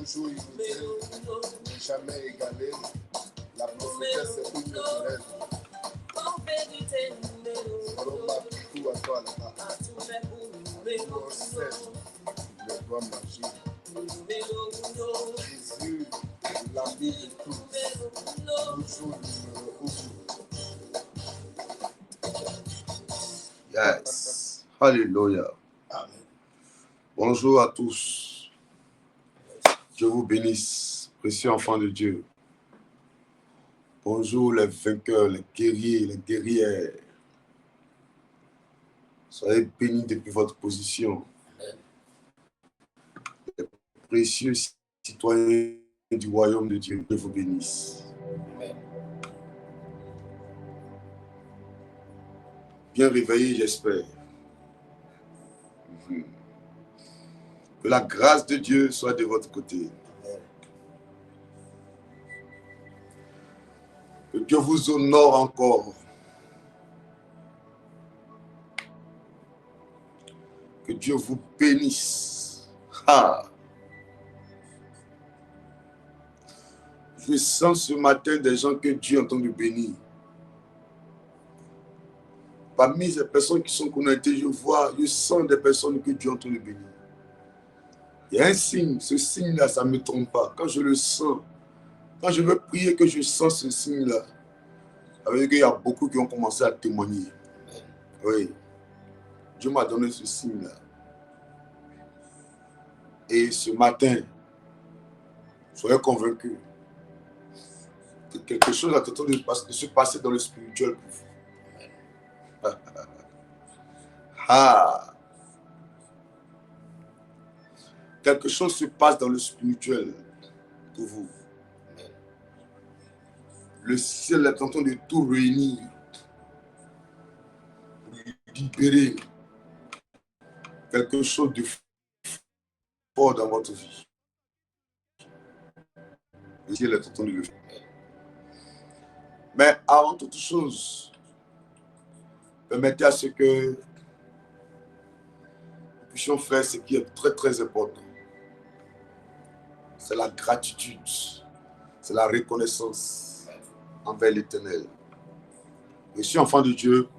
Toujours inutile, jamais égalé. La prophétesse est une naturelle. Alors, tout à toi là-bas. On sait, le doigt magique. Jésus, l'ami de tous. Toujours numéro 1. Yes. Alléluia. Amen. Bonjour à tous. Dieu vous bénisse, précieux enfants de Dieu. Bonjour les vainqueurs, les guerriers, les guerrières. Soyez bénis depuis votre position. Les précieux citoyens du royaume de Dieu, Dieu vous bénisse. Bien réveillés, j'espère. Que la grâce de Dieu soit de votre côté. Que Dieu vous honore encore. Que Dieu vous bénisse. Ah. Je sens ce matin des gens que Dieu est en train de bénir. Parmi ces personnes qui sont connectées, je sens des personnes que Dieu est en train de bénir. Il y a un signe, ce signe-là, ça ne me trompe pas. Quand je le sens, quand je veux prier que je sens ce signe-là, ça veut dire qu'il y a beaucoup qui ont commencé à témoigner. Oui. Dieu m'a donné ce signe-là. Et ce matin, soyez convaincus que quelque chose est en train de se passer dans le spirituel pour vous. Ah. Quelque chose se passe dans le spirituel pour vous. Le ciel est en train de tout réunir pour libérer quelque chose de fort dans votre vie. Le ciel est en train de le faire. Mais avant toute chose, permettez à ce que nous puissions faire ce qui est très très important. C'est la gratitude, c'est la reconnaissance envers l'Éternel. Je suis enfant de Dieu.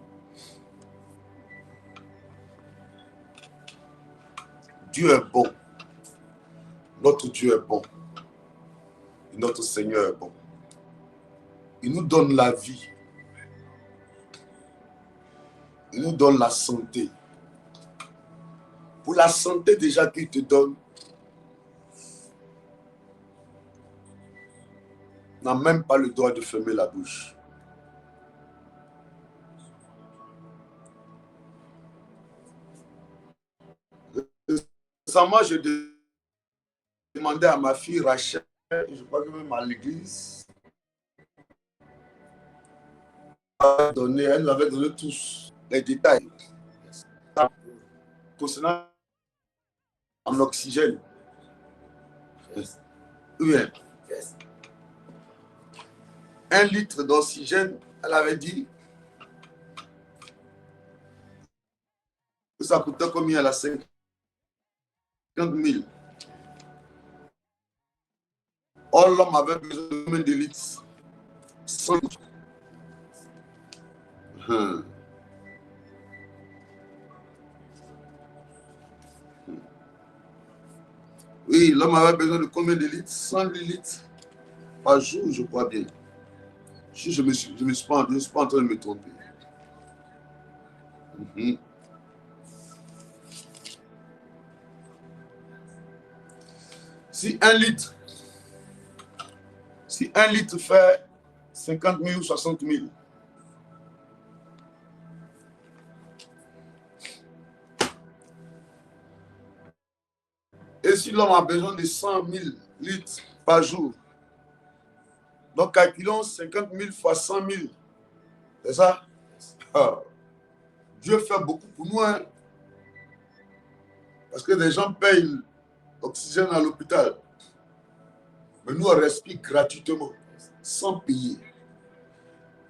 Dieu est bon. Notre Dieu est bon. Et notre Seigneur est bon. Il nous donne la vie. Il nous donne la santé. Pour la santé déjà qu'il te donne, n'a même pas le droit de fermer la bouche. Récemment, je demandais à ma fille Rachel, je crois que même à l'église, elle nous avait donné tous les détails concernant l'oxygène. Bien. 1 litre d'oxygène, elle avait dit que ça coûtait combien à la 50 000. Or, l'homme avait besoin de combien de litres? 100 litres. Oui, l'homme avait besoin de combien de litres? 100 litres par jour, je crois bien. Si je ne me suis pas en train de me tromper. Si un litre fait 50 000 ou 60 000. Et si l'homme a besoin de 100 000 litres par jour, donc calculons 50 000 fois 100 000. C'est ça? Ah. Dieu fait beaucoup pour nous. Hein? Parce que des gens payent l'oxygène à l'hôpital. Mais nous, on respire gratuitement, sans payer.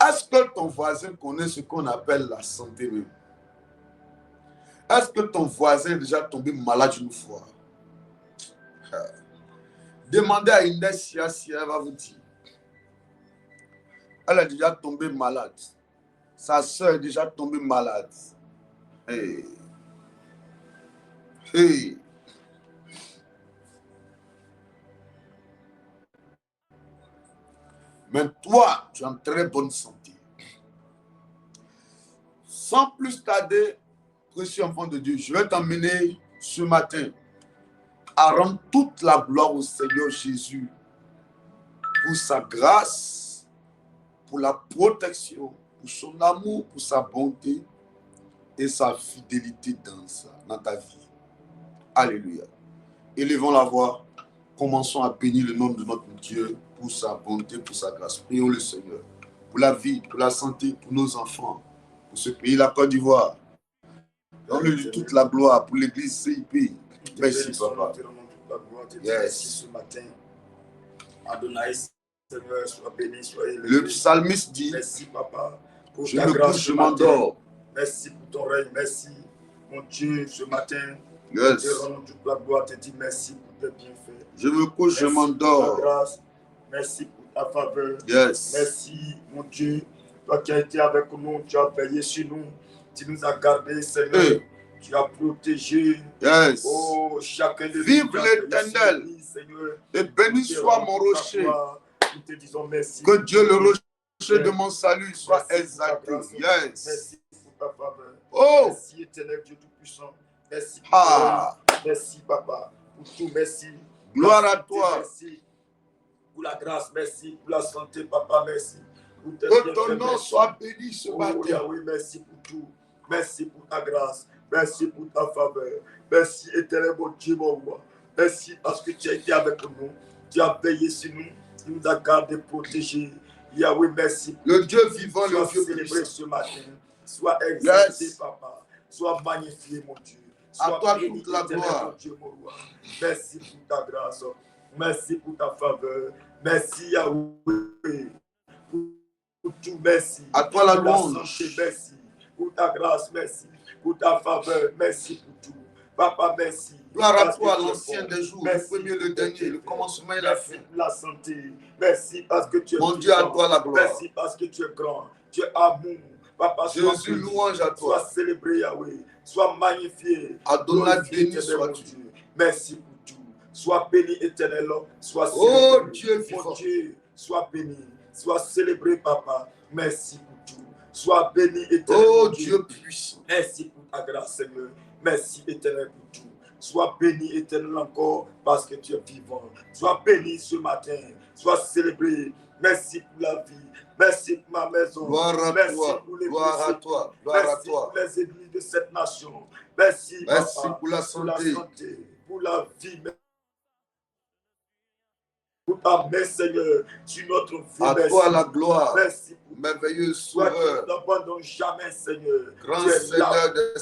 Est-ce que ton voisin connaît ce qu'on appelle la santé même? Est-ce que ton voisin est déjà tombé malade une fois? Demandez à Inès si elle va vous dire. Elle est déjà tombée malade. Sa soeur est déjà tombée malade. Hey. Hey. Mais toi, tu es en très bonne santé. Sans plus tarder, précieux enfant de Dieu, je vais t'emmener ce matin à rendre toute la gloire au Seigneur Jésus pour sa grâce, pour la protection, pour son amour, pour sa bonté et sa fidélité dans ta vie. Alléluia. Élevons la voix. Commençons à bénir le nom de notre Dieu pour sa bonté, pour sa grâce. Prions le Seigneur pour la vie, pour la santé, pour nos enfants, pour ce pays, la Côte d'Ivoire. Donne-lui toute la gloire pour l'église CIP. Merci, papa. Merci ce matin. Adonai, Seigneur, sois béni, sois élevé. Le psalmiste dit, merci, papa, pour je ta me grâce couche, ce je matin. m'endors. Merci pour ton règne. Merci, mon Dieu, ce matin. Yes. Te rendons toute la gloire, te dis merci pour tes bienfaits. Je me couche, je Merci pour ta m'endors. grâce. Merci pour ta faveur. Yes. Merci, mon Dieu. Toi qui as été avec nous, tu as veillé sur nous. Tu nous as gardés, Seigneur. Hey. Tu as protégé. Yes. Oh, chacun de nous. Vive tu as veillé l'Éternel. sur lui, Seigneur. Et béni Nous te soit rendons mon toute la rocher. gloire. Nous te disons merci. Que Dieu, le rocher de mon salut, soit Merci pour ta exalté. grâce. Yes. Merci pour ta faveur. Oh. Merci, éternel Dieu Tout-Puissant. Merci pour Ah. ton règne. Merci, papa, pour tout. Merci. Gloire Merci, à toi. Merci pour la grâce. Merci pour la santé, papa. Merci. Pour tes Que ton bienfaits, nom merci. soit béni ce Oh, matin. Yahweh, merci pour tout. Merci pour ta grâce. Merci pour ta faveur. Merci, éternel mon Dieu, mon roi. Merci parce que tu as été avec nous. Tu as veillé sur nous. Tu nous as gardés, protégés. Yahweh, merci. Le Dieu vivant, le Sois Dieu célébré puissant. ce matin. Sois exalté, Yes. papa. Sois magnifié, mon Dieu. À Sois toi béni, toute la éternel, gloire. mon Dieu, mon roi. Merci pour ta grâce. Merci pour ta faveur. Merci, Yahweh. Pour tout, merci. À toi la Pour la louange. santé, merci. Pour ta grâce, merci. Pour ta faveur, merci pour tout. Papa, merci. Gloire à Parce que toi, tu es l'ancien bon. des jours, Merci le premier, le pour tes dernier, le bienfaits. commencement et la Merci fin. pour la santé. Merci parce que tu es Mon Dieu, à puissant. toi la gloire. Merci parce que tu es grand. Tu es amour. Papa, sois Jésus, béni. louange à Sois toi. célébré, Yahweh. Sois magnifié. Adonai, Glorifié, béni éternel, mon sois-tu. Dieu. Merci pour tout. Sois béni, éternel. Sois Oh célébré. Dieu Mon vivant. Dieu, sois béni. Sois célébré, papa. Merci pour tout. Sois béni, éternel. Oh mon Dieu puissant. Merci pour ta grâce, Seigneur. Merci, éternel, pour tout. Sois béni, éternel, encore, parce que tu es vivant. Sois béni ce matin. Sois célébré. Merci pour la vie. Merci pour ma maison. Gloire à Merci toi. pour les Gloire à toi. Gloire à Merci toi. pour les églises de cette nation. Merci, Merci papa, pour la santé. pour la vie. Pour ta main, Seigneur, sur notre vie. À Merci. toi la gloire. Merci pour Merveilleux toi qui ne sauveur. t'abandonnes jamais, Seigneur. Grand Tu es là. Seigneur des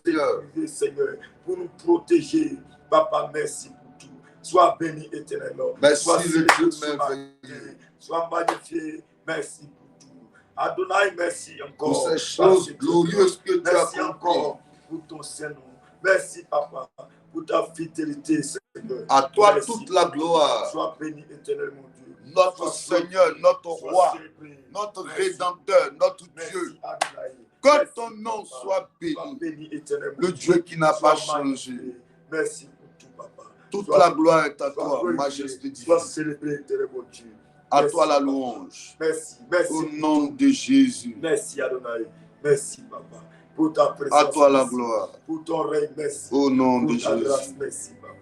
Seigneurs. Seigneur, pour nous protéger. Papa, merci pour tout. Sois béni, éternel. Merci Sois le célébré Dieu ce matin. merveilleux. Sois magnifié. Merci pour tout. Adonai, merci encore. Pour ces parce choses que tu es glorieuses que tu as merci accomplies. encore pour ton Saint-Nom. Merci, papa, pour ta fidélité, Seigneur. À toi Merci. toute la gloire. Sois béni, éternel, mon Dieu. Notre Sois Seigneur, notre sois roi, célébré. notre Merci. Rédempteur, notre Merci, Dieu. Adonai. Que Merci, ton nom papa. soit Sois béni. béni, éternel, mon Le Dieu qui n'a Sois pas changé. magnifié. Merci pour tout, papa. Toute Sois- la gloire est à sois toi, glorifié. majesté Sois divine. célébré, éternel, mon Dieu. À Merci, toi la papa. louange. Merci, merci. Au nom de Jésus. Merci, Adonai. Merci, papa. Pour ta présence. À toi la merci. gloire. Pour ton règne, merci. Au nom Pour de ta grâce, Jésus. merci, papa.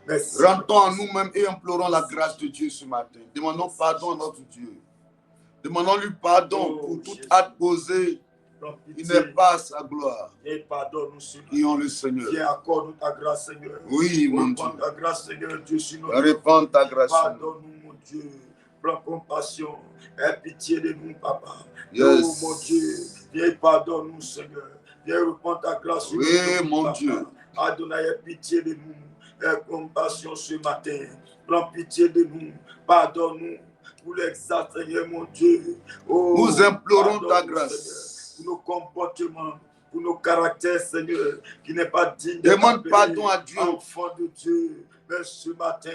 Merci. Rentrons en nous-mêmes et implorons la grâce de Dieu ce matin. Demandons pardon à notre Dieu. Demandons-lui pardon pour toute acte posé. Il n'est pas sa gloire. Pardonne-nous, Seigneur. Prions le Seigneur. Viens, accorde-nous ta grâce, Seigneur. Oui, mon Dieu. Ta grâce, Seigneur, Dieu, sur notre Répands ta grâce. Pardonne-nous, mon Dieu. Prends compassion. Aie pitié de nous, Papa. Yes. Oh, mon Dieu. Viens, pardonne-nous, Seigneur. Viens, répands ta grâce sur oui, notre mon Papa. Dieu. Adonai, aie pitié de nous. Aie compassion ce matin. Prends pitié de nous. Pardonne-nous. Pour l'exact, Seigneur, mon Dieu. Oh, nous implorons ta grâce. Seigneur, pour nos comportements, pour nos caractères, Seigneur, qui n'est pas digne de demande pardon à Dieu. Enfant de Dieu. Mais ce matin,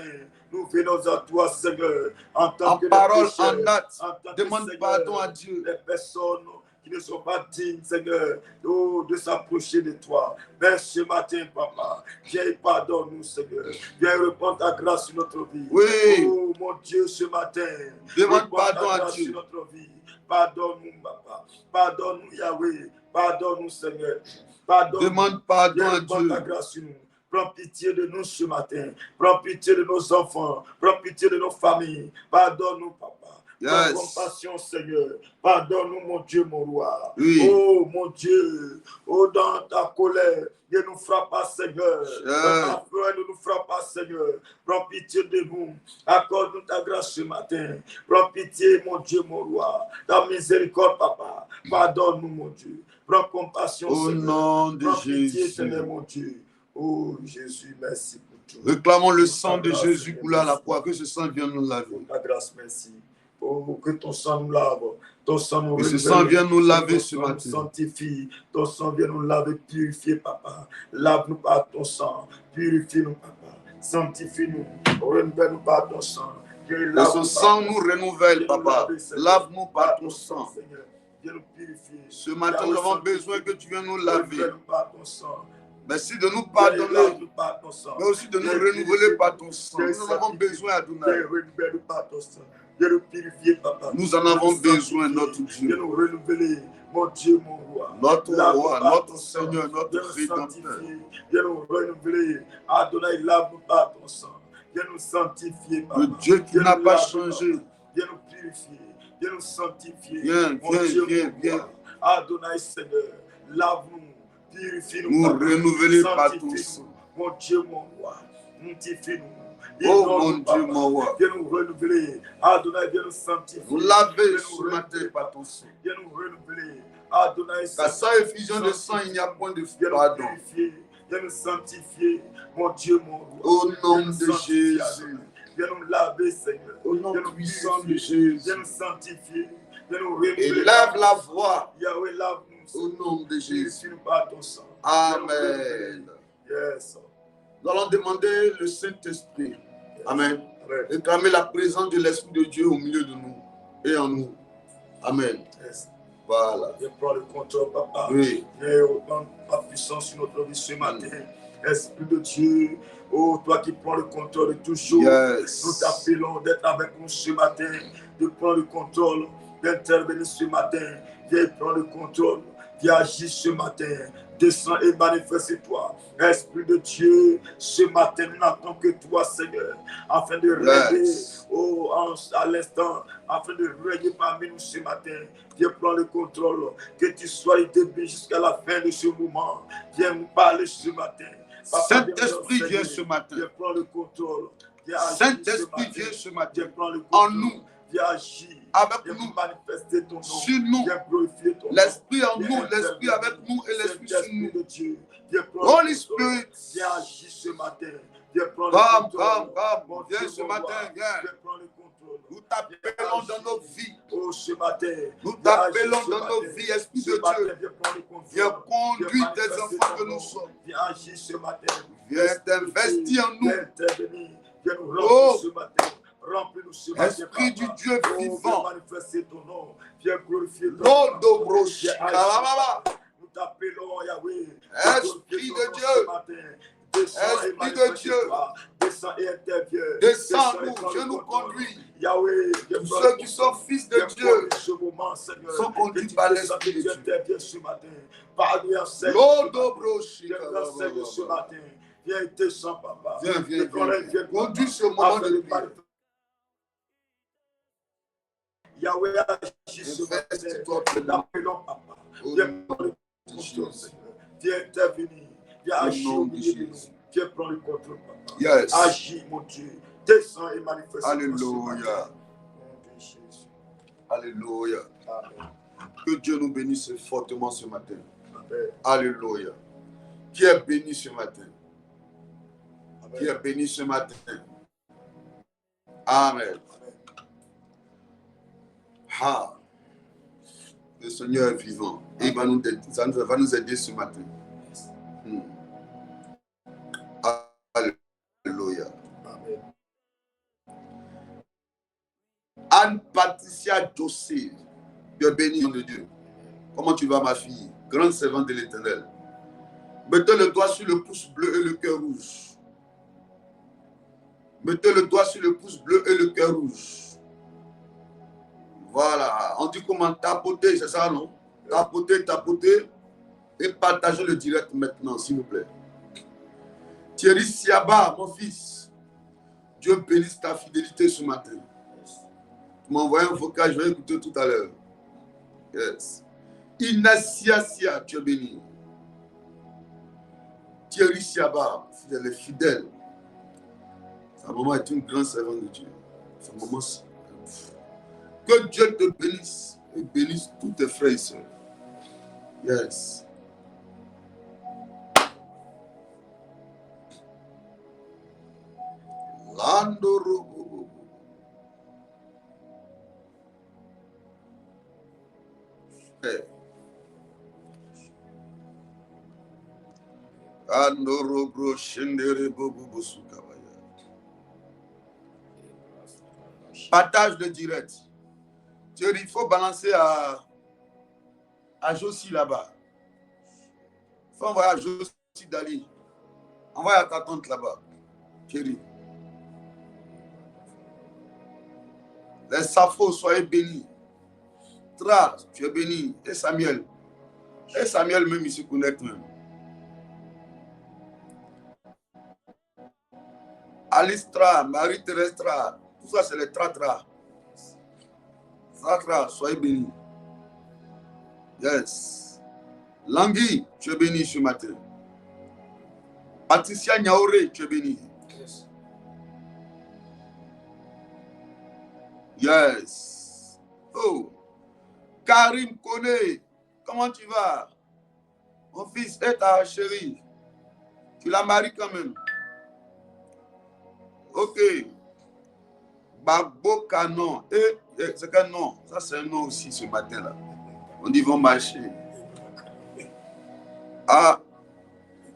nous venons à toi, Seigneur, en tant en que parole, pécheurs, en acte. demande Seigneur, pardon à Dieu. Les personnes qui ne sont pas dignes, Seigneur, de s'approcher de toi. Mais ce matin, Papa, viens et pardonne-nous, Seigneur. Viens répandre ta grâce sur notre vie. Oui. Oh, mon Dieu, ce matin, demande pardon à Dieu. Sur notre vie. Pardonne-nous, Papa. Pardonne-nous, Yahweh. Pardonne-nous, Seigneur. Pardonne-nous. Demande pardon à Dieu. Ta grâce sur nous. Prends pitié de nous ce matin. Prends pitié de nos enfants. Prends pitié de nos familles. Pardonne-nous, Papa. Yes. Prends compassion, Seigneur. Pardonne-nous, mon Dieu, mon roi. Oui. Oh, mon Dieu. Oh, dans ta colère, ne nous frappe pas, Seigneur. Dans ta peur, ne nous frappe pas, Seigneur. Prends pitié de nous. Accorde-nous ta grâce ce matin. Prends pitié, mon Dieu, mon roi. Ta miséricorde, Papa. Pardonne-nous, mon Dieu. Prends compassion, Au Seigneur. nom de Prends pitié, Jésus. Seigneur, mon Dieu. Oh, Jésus, merci pour tout. Réclamons le sang de Jésus coulé à la croix. Que ce sang vienne nous laver. Pour ta grâce, merci. Oh, que ton sang nous lave. Ton sang nous que ce sang vienne nous laver ce matin. Nous sanctifie. Ton sang vienne nous laver, purifier, Papa. Lave-nous par ton sang. Purifie-nous, Papa. Sanctifie-nous. Renouvelle-nous par ton sang. Que ce sang nous renouvelle, Papa. Lave-nous par ton sang. Seigneur. Viens nous purifier. Ce matin, nous avons besoin que tu viennes nous laver. Renouvelle-nous par ton sang. Merci de nous pardonner, mais aussi de nous renouveler par ton sang. Nous en avons besoin, Adonai. Nous en avons besoin, notre Dieu. Nous renouveler, mon Dieu, mon roi. Notre roi, notre Seigneur, notre Rédempteur. Viens nous renouveler. Adonai, lave-nous par ton sang. Viens nous sanctifier, Papa. Le Dieu qui n'a pas changé. Viens nous purifier. Viens nous sanctifier. Viens. Adonai, Seigneur, lave-nous. Purifie-nous, nous renouveler par ton sang. Mon Dieu, mon roi, sanctifie-nous. Oh mon Dieu, mon roi. Viens nous renouveler. Adonai, viens nous sanctifier. Nous laver ce matin par ton sang. Viens nous renouveler. Adonai, car sans effusion de sang, il n'y a point de pardon. Viens nous sanctifier. Mon Dieu, mon roi. Au nom de Jésus. Viens nous laver, Seigneur. Au nom puissant de Jésus. Viens nous sanctifier. Viens nous renouveler. Élève la voix. Yahweh, lave-nous. Au nom de Jésus. Amen. Yes. Nous allons demander le Saint-Esprit. Amen. Réclamer la présence de l'Esprit de Dieu au milieu de nous et en nous. Amen. Yes. Voilà. Je prends le contrôle, Papa. Oui. Viens autant ta puissance sur notre vie ce matin. Esprit de Dieu, oh, toi qui prends le contrôle de toutes choses, yes. Nous t'appelons d'être avec nous ce matin, de prendre le contrôle, d'intervenir ce matin. Viens prendre le contrôle, viens agir ce matin. Descends et manifeste-toi. Esprit de Dieu, ce matin, nous n'attendons que toi, Seigneur, afin de régner à l'instant, afin de régner parmi nous ce matin. Viens prendre le contrôle, que tu sois debout jusqu'à la fin de ce moment. Viens nous parler ce matin. Saint-Esprit, viens ce matin. Viens prendre le contrôle. Saint-Esprit, viens ce matin. Viens prendre le contrôle. En nous. Viens agir. Avec viens nous. Manifester ton nom. Sur nous. Viens glorifier ton nom. L'Esprit en nous, l'Esprit avec nous et l'Esprit sur nous. De Dieu. Holy Spirit. Viens agir ce matin. Viens prendre le contrôle. Viens ce matin, viens. Prendre le contrôle. Nous t'appelons dans nos vies. Oh, ce matin. Nous t'appelons dans nos vies, Esprit de Dieu. Viens conduire tes enfants que nous sommes. Viens agir ce matin. Viens t'investir en nous. Viens nous remplir ce matin. Remplis-nous ce matin. Esprit du Dieu vivant. Viens manifester ton nom. Viens glorifier ton nom. Nous t'appelons Yahweh. Esprit de Dieu. Esprit de Dieu. Descends et interviens. Descends-nous, Dieu nous conduit. Yahweh, tous ceux qui sont fils de Dieu ce moment, Seigneur, sont conduits par l'Esprit de Dieu. Interviens ce matin. Parle-nous, enseigne ce matin. Viens et descends, Papa. Viens. Conduis ce moment de vie. Yahweh agit ce matin. Investis-toi Nous pleinement. t'appelons, papa. Au Viens nom prendre le de contrôle, Jésus. Seigneur. Viens intervenir. Viens Au agir nom au de milieu de nous. Jésus. Viens prendre le contrôle, papa. Yes. Agis, mon Dieu. Descends et manifeste ce Alléluia. matin. Au nom de Jésus. Alléluia. Amen. Que Dieu nous bénisse fortement ce matin. Amen. Alléluia. Qui est béni ce matin? Amen. Qui est béni ce matin? Amen. Ah. Le Seigneur est vivant. Et il va nous aider ce matin. Alléluia. Amen. Anne-Patricia Jossé, tu es bénie de Dieu. Comment tu vas, ma fille? Grande servante de l'Éternel. Mettez le doigt sur le pouce bleu et le cœur rouge. Mettez le doigt sur le pouce bleu et le cœur rouge. Voilà. On dit comment? Tapoter, c'est ça, non? Tapoter, tapoter. Et partagez le direct maintenant, s'il vous plaît. Thierry Siaba, mon fils. Dieu bénisse ta fidélité ce matin. Tu m'as envoyé un vocal, je vais écouter tout à l'heure. Yes. Inès Sia, tu es béni. Thierry Siaba, elle est fidèle. Sa maman est une grande servante de Dieu. Sa maman, que Dieu te bénisse et bénisse tous tes frères et sœurs. Yes. Landoro. Hey. Andoro bro shendere bobo bosukabaya. Partage le direct. Thierry, il faut balancer à Josie là-bas. Il faut envoyer à Josie Dali. Envoie à ta tante là-bas. Thierry. Les Safos, soyez bénis. Tra, tu es béni. Et Samuel. Et Samuel même, il se connecte même. Alice Tra, Marie-Thérèse Tra. Tout ça, c'est les Tra-Tra. Tra-Tra, soyez bénis. Yes. Langui, tu es béni ce matin. Patricia Niaoré, tu es béni. Yes. Yes. Oh. Karim Kone, comment tu vas? Mon fils et ta chérie. Tu la maries quand même. Ok. Babo Canon. C'est quel nom? Ça, c'est un nom aussi ce matin-là. On dit vont marcher. Ah.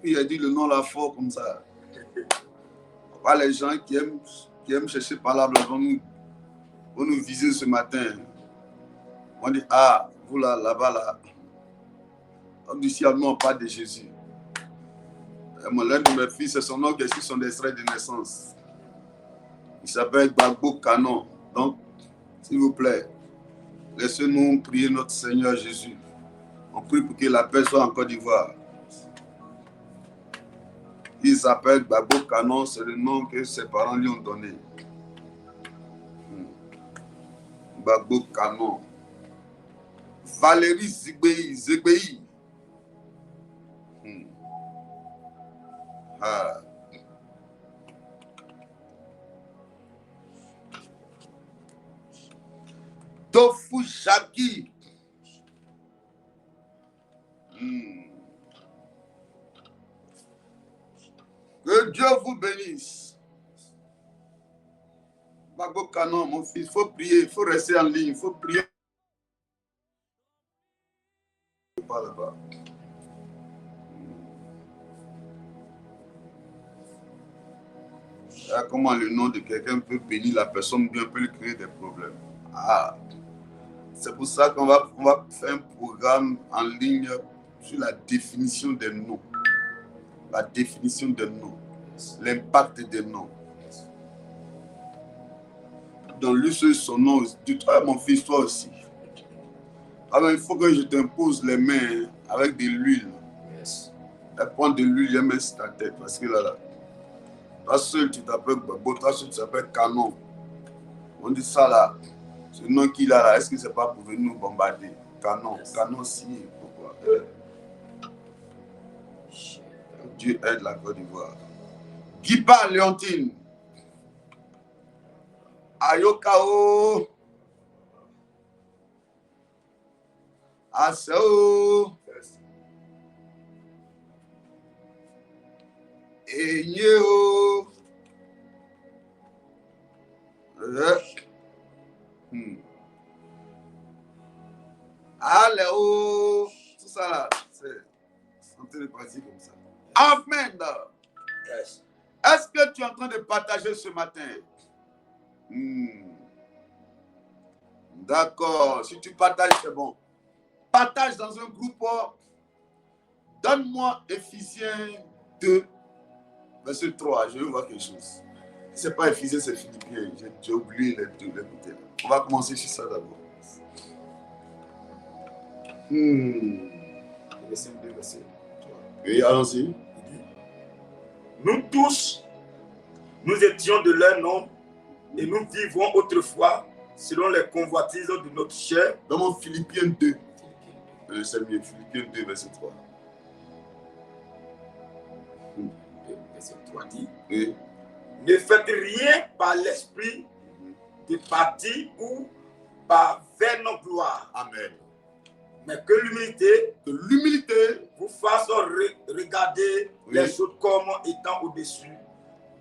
Il a dit le nom là fort comme ça. Pas les gens qui aiment chercher par là vont nous viser ce matin. On dit, ah, vous là, là-bas, là. On dit, si non, pas de Jésus. L'un de mes fils, c'est son nom qui est sur son extrait de naissance. Il s'appelle Bagbo Canon. Donc, s'il vous plaît, laissez-nous prier notre Seigneur Jésus. On prie pour que la paix soit en Côte d'Ivoire. Il s'appelle Bagbo Canon, c'est le nom que ses parents lui ont donné. Bagbo Canon. Valérie Zégbéi. Ah. Tofu Jackie. Que Dieu vous bénisse. Bagbo Canon, mon fils, il faut prier, il faut rester en ligne, il faut prier. Pas là-bas. Comment le nom de quelqu'un peut bénir la personne, bien peut lui créer des problèmes. Ah. C'est pour ça qu'on va faire un programme en ligne sur la définition des noms. La définition des noms. L'impact des noms. Dans lui seul son nom, dis-toi mon fils, toi aussi. Alors il faut que je t'impose les mains avec de l'huile. Prends de l'huile et mets sur ta tête. Parce que là, toi seul tu t'appelles Babo, toi seul tu t'appelles Canon. On dit ça là. Ce nom qu'il a là, est-ce que c'est pas pour venir nous bombarder? Canon, canon signé. Pourquoi? Dieu aide la Côte d'Ivoire. Guipa Léontine. Ayokao. Asao. Enyeo. Alléo. Tout ça là, c'est en train de passer comme ça. Amen. Yes. Est-ce que tu es en train de partager ce matin? D'accord. Si tu partages, c'est bon. Partage dans un groupe. Donne-moi Éphésiens 2, verset 3. Je veux voir quelque chose. Ce n'est pas Éphésiens, c'est Philippiens. J'ai oublié les deux. On va commencer sur ça d'abord. Verset 2, verset 3. Oui, allons-y. Nous tous, nous étions de leur nombre et nous vivons autrefois selon les convoitises de notre chair. Dans mon Philippiens 2. C'est mieux, Philippiens 2, verset 3. Verset 3 dit, Oui. ne faites rien par l'esprit de parti ou par vaine gloire. Amen. Mais que l'humilité Que l'humilité vous fasse regarder les choses comme étant au-dessus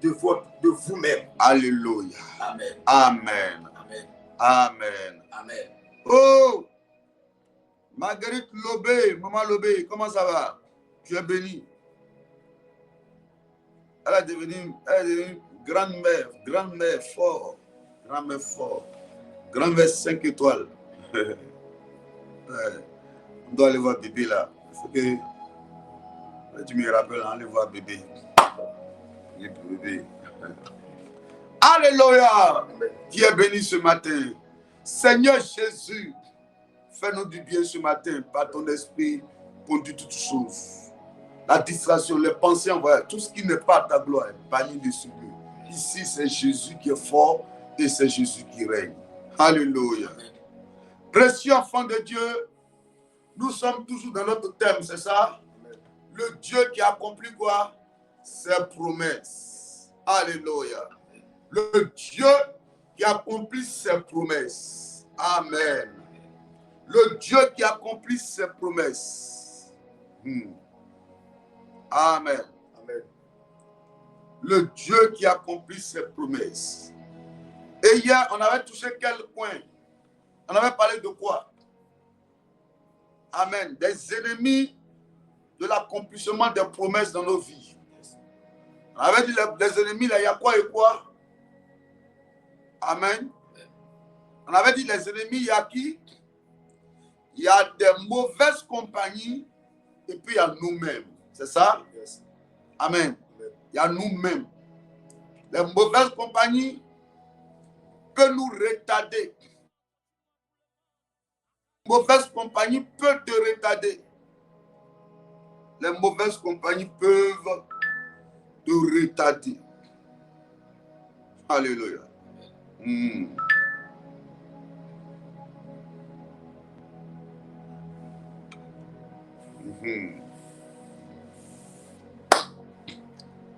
de vous-même. Alléluia. Amen. Amen. Amen. Amen. Amen. Oh, Marguerite Lobé, maman Lobé, comment ça va? Tu es bénie. Elle est devenue grand-mère fort. Grand-mère fort. Grand-mère 5 étoiles. On doit aller voir bébé là. Il faut que tu me rappelles, aller voir bébé. Bébé. Alléluia. Qui est béni ce matin. Seigneur Jésus, fais-nous du bien ce matin par ton esprit, conduis toutes choses. La distraction, les pensées envoyées, tout ce qui n'est pas ta gloire, banni dessus. Ici, c'est Jésus qui est fort et c'est Jésus qui règne. Alléluia. Précieux enfant de Dieu, nous sommes toujours dans notre thème, c'est ça? Le Dieu qui accomplit quoi? Ses promesses. Alléluia. Le Dieu qui accomplit ses promesses. Amen. Le Dieu qui accomplit ses promesses. Amen. Amen. Le Dieu qui accomplit ses promesses. Et hier, on avait touché quel point? On avait parlé de quoi? Amen. Des ennemis de l'accomplissement des promesses dans nos vies. On avait dit les ennemis, là, il y a quoi et quoi? Amen. On avait dit les ennemis, il y a qui? Il y a des mauvaises compagnies et puis il y a nous-mêmes. C'est ça? Yes. Amen. Il y a nous-mêmes. Les mauvaises compagnies peuvent nous retarder. Les mauvaises compagnies peuvent te retarder. Les mauvaises compagnies peuvent te retarder. Alléluia.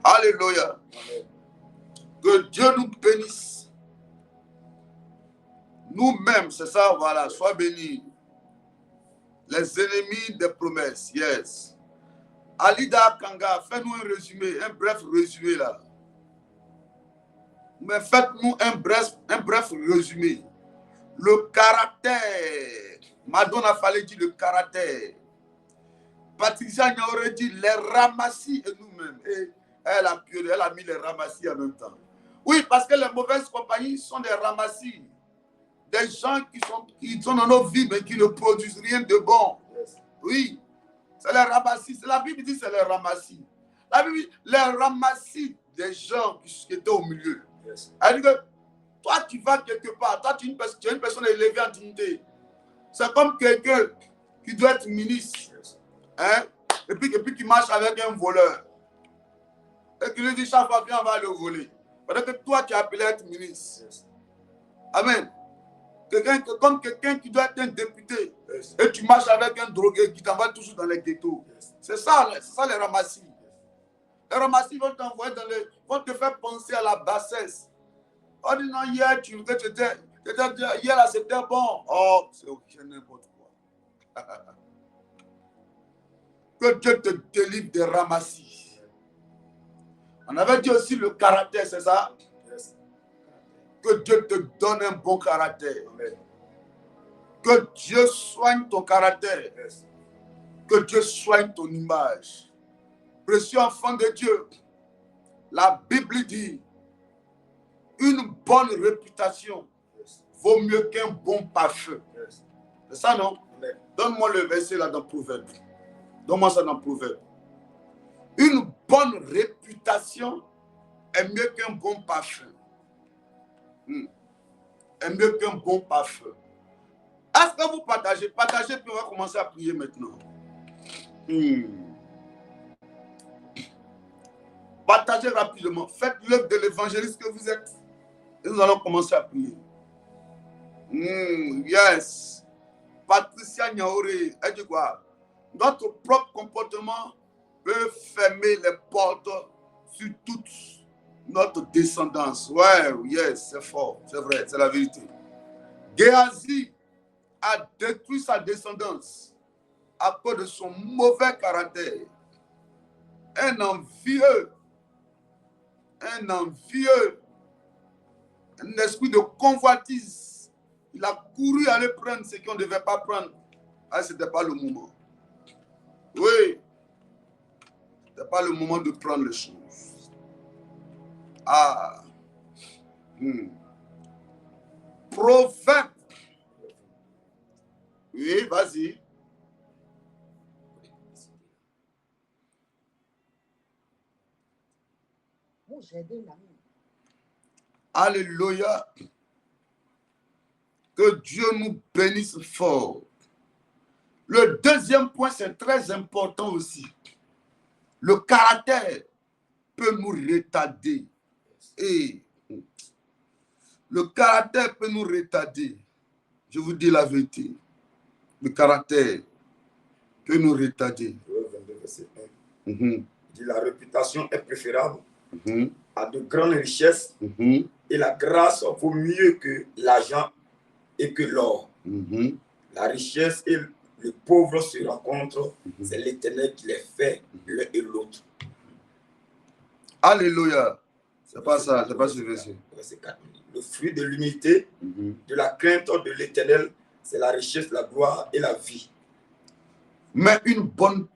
Alléluia. Que Dieu nous bénisse. Nous-mêmes, c'est ça, voilà, sois bénis. Les ennemis des promesses, yes. Alida Kanga, fais-nous un résumé, un bref résumé là. Mais faites-nous un bref résumé. Le caractère. Madonna fallait dire le caractère. Patricia aurait dit les ramassis et nous-mêmes. Et elle a mis les ramassis en même temps. Oui, parce que les mauvaises compagnies sont des ramassis. Des gens qui sont dans nos vies mais qui ne produisent rien de bon. Yes. Oui, c'est les ramassis. La Bible dit c'est les ramassis. La Bible dit les ramassis des gens qui étaient au milieu. Yes. Elle dit que toi tu vas quelque part, toi tu es une personne élevée en dignité. C'est comme quelqu'un qui doit être ministre. Yes. Hein? Et puis qui marche avec un voleur. Et qui lui dit chaque fois viens on va le voler. Parce que toi tu es appelé à être ministre. Yes. Amen. comme quelqu'un qui doit être un député. Yes. Et tu marches avec un drogué qui t'envoie toujours dans les ghettos. Yes. C'est ça les ramassis. Les ramassis vont t'envoyer vont te faire penser à la bassesse. On dit non, hier, hier là, c'était bon. Oh, c'est n'importe quoi. Que Dieu te délivre des ramassis. On avait dit aussi le caractère, c'est ça? Yes. Que Dieu te donne un bon caractère. Amen. Que Dieu soigne ton caractère. Yes. Que Dieu soigne ton image. Précieux enfant de Dieu, la Bible dit, une bonne réputation Yes. vaut mieux qu'un bon parfum. Yes. C'est ça, non? Amen. Donne-moi le verset là dans Proverbe. Donne-moi ça dans Proverbe. Une bonne réputation est mieux qu'un bon parfum. Est mieux qu'un bon parfum. Est-ce que vous partagez? Partagez, puis on va commencer à prier maintenant. Partagez rapidement. Faites l'œuvre de l'évangéliste que vous êtes. Et nous allons commencer à prier. Yes. Patricia Nyaoré, elle dit quoi? Notre propre comportement peut fermer les portes sur toute notre descendance. Ouais, yes, c'est fort, c'est vrai, c'est la vérité. Géasi a détruit sa descendance à cause de son mauvais caractère. Un envieux, un esprit de convoitise. Il a couru aller prendre ce qu'on ne devait pas prendre. Ah, ce n'était pas le moment. Oui, ce n'était pas le moment de prendre les choses. Ah. Proverbe. Oui, vas-y. Alléluia. Que Dieu nous bénisse fort. Le deuxième point, c'est très important aussi. Le caractère peut nous retarder. Et le caractère peut nous retarder. Je vous dis la vérité. Le caractère peut nous retarder. 22, verset 1. Il dit, la réputation est préférable à de grandes richesses et la grâce vaut mieux que l'argent et que l'or. La richesse et le pauvre se rencontrent. C'est l'Éternel qui les fait l'un et l'autre. Alléluia. C'est pas ça, c'est pas ce verset. Verset 4. Le fruit de l'humilité, de la crainte de l'Éternel, c'est la richesse, la gloire et la vie. Mais une bonne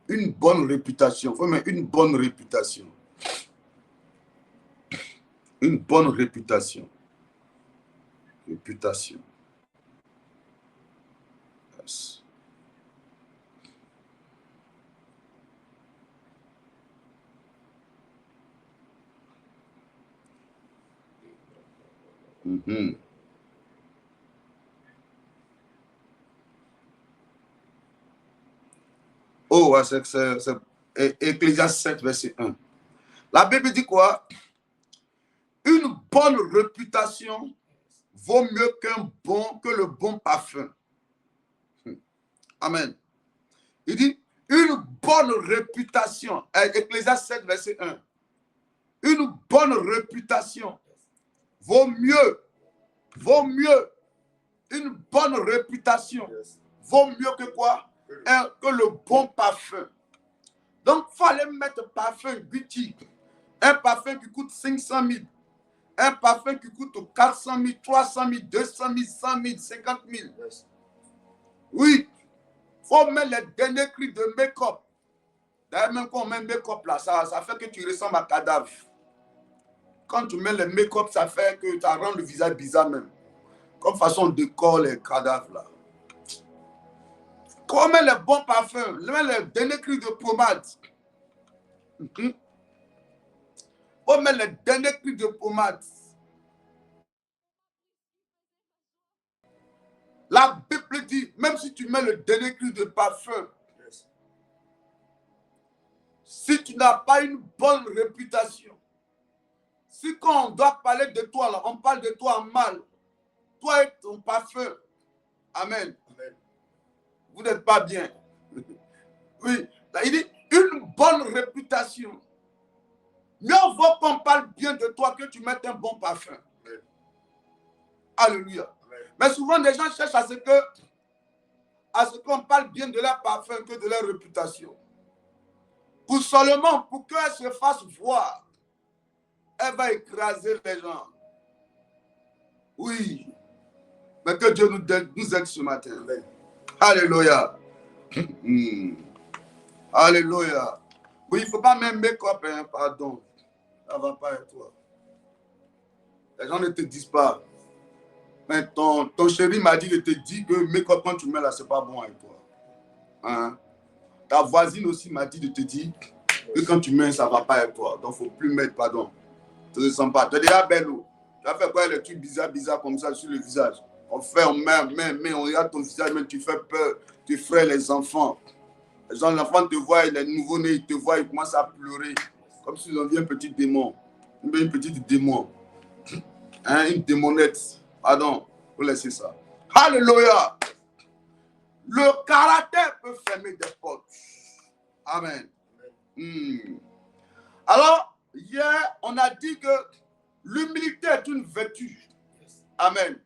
réputation. Il faut mettre une bonne réputation. Une bonne réputation. Réputation. Yes. Oh, c'est Ecclésiaste 7, verset 1. La Bible dit quoi? Une bonne réputation vaut mieux que le bon parfum. Amen. Il dit, une bonne réputation. Ecclésiaste 7, verset 1. Une bonne réputation vaut mieux. Une bonne réputation vaut mieux que quoi? Que le bon parfum. Donc, il fallait mettre parfum Gucci. Un parfum qui coûte 500 000. Un parfum qui coûte 400 000, 300 000, 200 000, 100 000, 50 000. Oui. Il faut mettre les derniers cris de make-up. D'ailleurs, même quand on met make-up là, ça fait que tu ressembles à cadavre. Quand tu mets le make-up, ça fait que ça rend le visage bizarre même. Comme façon de décore les cadavres là. Quand on met les bons parfums, les derniers cris de pommade. On met les derniers cris de pommade. La Bible dit, même si tu mets le dernier cri de parfum, si tu n'as pas une bonne réputation, si quand on doit parler de toi, là, on parle de toi en mal, toi et ton parfum, Amen. Amen. Vous n'êtes pas bien. Oui. Là, il dit une bonne réputation. Mieux vaut qu'on parle bien de toi que tu mettes un bon parfum. Amen. Alléluia. Amen. Mais souvent, les gens cherchent à ce qu'on parle bien de leur parfum que de leur réputation. Pour seulement, pour qu'elle se fasse voir, elle va écraser les gens. Oui. Mais que Dieu nous aide ce matin. Amen. Alléluia. Alléluia. Oui, il ne faut pas même make-up, hein, pardon. Ça ne va pas avec toi. Les gens ne te disent pas. Mais ton chéri m'a dit de te dire que make-up quand tu mets là, ce n'est pas bon avec toi. Hein? Ta voisine aussi m'a dit de te dire que quand tu mets, ça ne va pas avec toi. Donc, il ne faut plus mettre, pardon. Tu ne sens pas. Tu es déjà belle. Tu as fait quoi les trucs bizarres comme ça sur le visage? On met, on regarde ton visage, mais tu fais peur. Tu effraies les enfants. Les enfants te voient, les nouveau-nés, ils te voient, ils commencent à pleurer. Comme s'ils ont vu un petit démon. Une petite démon. Hein, une démonette. Pardon, faut laisser ça. Alléluia. Le caractère peut fermer des portes. Amen. Alors, hier, on a dit que l'humilité est une vertu. Amen.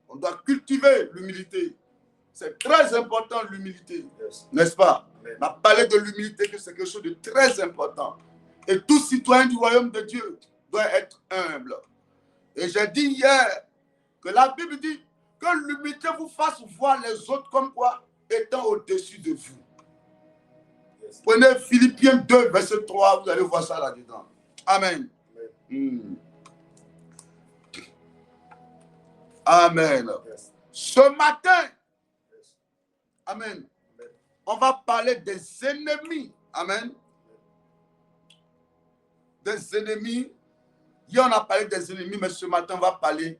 On doit cultiver l'humilité. C'est très important l'humilité. N'est-ce pas? On a parlé de l'humilité, que c'est quelque chose de très important. Et tout citoyen du royaume de Dieu doit être humble. Et j'ai dit hier que la Bible dit que l'humilité vous fasse voir les autres comme quoi étant au-dessus de vous. Prenez Philippiens 2, verset 3, vous allez voir ça là-dedans. Amen. Amen. Ce matin, amen, on va parler des ennemis. Amen. Des ennemis. Hier, on a parlé des ennemis, mais ce matin, on va parler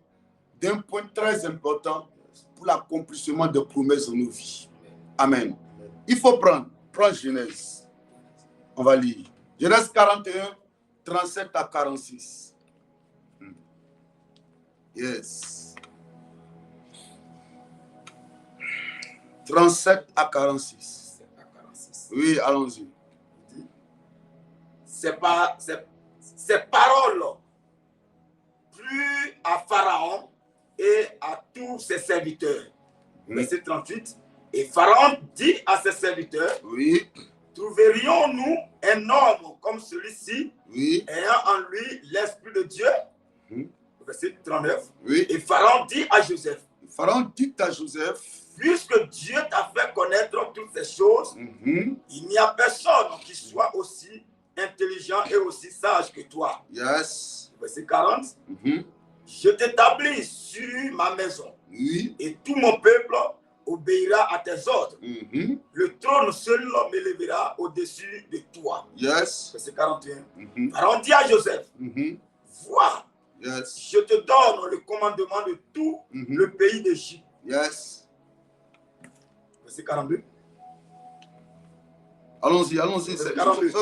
d'un point très important pour l'accomplissement des promesses de nos vies. Amen. Il faut prendre Genèse. On va lire. Genèse 41, 37 à 46. Yes. 37 à 46. Oui, allons-y. Ces paroles plut à Pharaon et à tous ses serviteurs. Verset 38. Et Pharaon dit à ses serviteurs, oui, trouverions-nous un homme comme celui-ci, oui, ayant en lui l'Esprit de Dieu? Verset 39. Oui. Et Pharaon dit à Joseph, Pharaon dit à Joseph, puisque Dieu t'a fait connaître toutes ces choses, il n'y a personne qui soit aussi intelligent et aussi sage que toi. Yes. Verset 40. Je t'établis sur ma maison, oui, et tout mon peuple obéira à tes ordres. Le trône seul m'élèvera au-dessus de toi. Yes. Verset 41. Pharaon dit à Joseph, vois, yes, je te donne le commandement de tout le pays d'Égypte. yes. Verset 42. Allons-y, c'est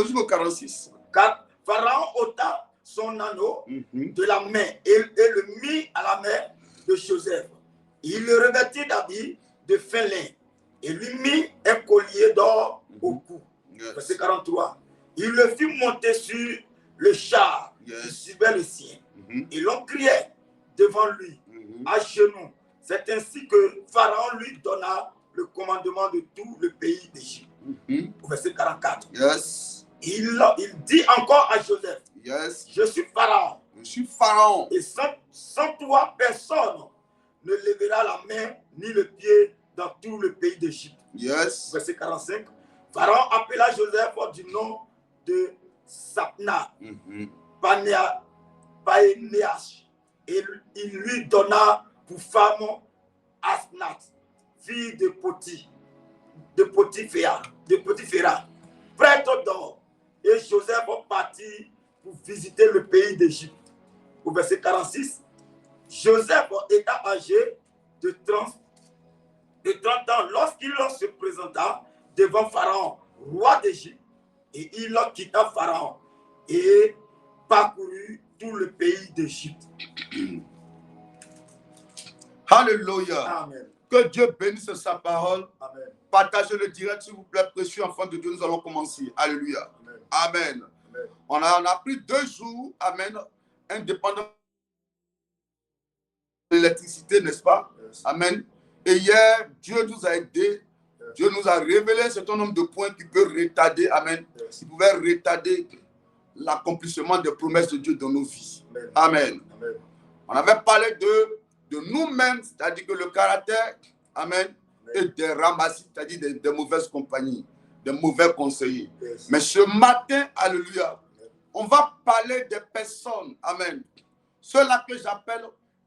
jusqu'au 46. Car Pharaon ôta son anneau de la main et le mit à la main de Joseph. Il le revêtit d'habits de fin lin et lui mit un collier d'or au cou. Yes. Verset 43. Il le fit monter sur le char qui suivait le sien. Et l'on criait devant lui à genoux. C'est ainsi que Pharaon lui donna le commandement de tout le pays d'Égypte. Verset 44. Yes. Il dit encore à Joseph, Yes. je suis Pharaon. Je suis Pharaon. Et sans toi, personne ne lèvera la main ni le pied dans tout le pays d'Égypte. Yes. Verset 45. Pharaon appela Joseph du nom de Sapna, Panéas, et il lui donna pour femme Asnath, fille de Potiphera, prêtre d'or. Et Joseph partit pour visiter le pays d'Égypte. Au verset 46, Joseph étant âgé de 30 ans lorsqu'il se présenta devant Pharaon, roi d'Égypte, et il quitta Pharaon et parcourut tout le pays d'Égypte. Alléluia. Amen. Que Dieu bénisse sa parole. Amen. Partagez le direct, s'il vous plaît, précieux enfants de Dieu. Nous allons commencer. Alléluia. Amen. Amen. Amen. On a pris 2 jours, amen, indépendamment de l'électricité, n'est-ce pas? Yes. Amen. Et hier, Dieu nous a aidés. Yes. Dieu nous a révélé un certain nombre de points qui peuvent retarder, amen, Yes. qui pouvaient retarder l'accomplissement des promesses de Dieu dans nos vies. Amen. Amen. Amen. On avait parlé de nous-mêmes, c'est-à-dire que le caractère, amen, et des ramassis, c'est-à-dire des mauvaises compagnies, des mauvais conseillers. Yes. Mais ce matin, alléluia, on va parler des personnes, amen, ceux-là que j'appelle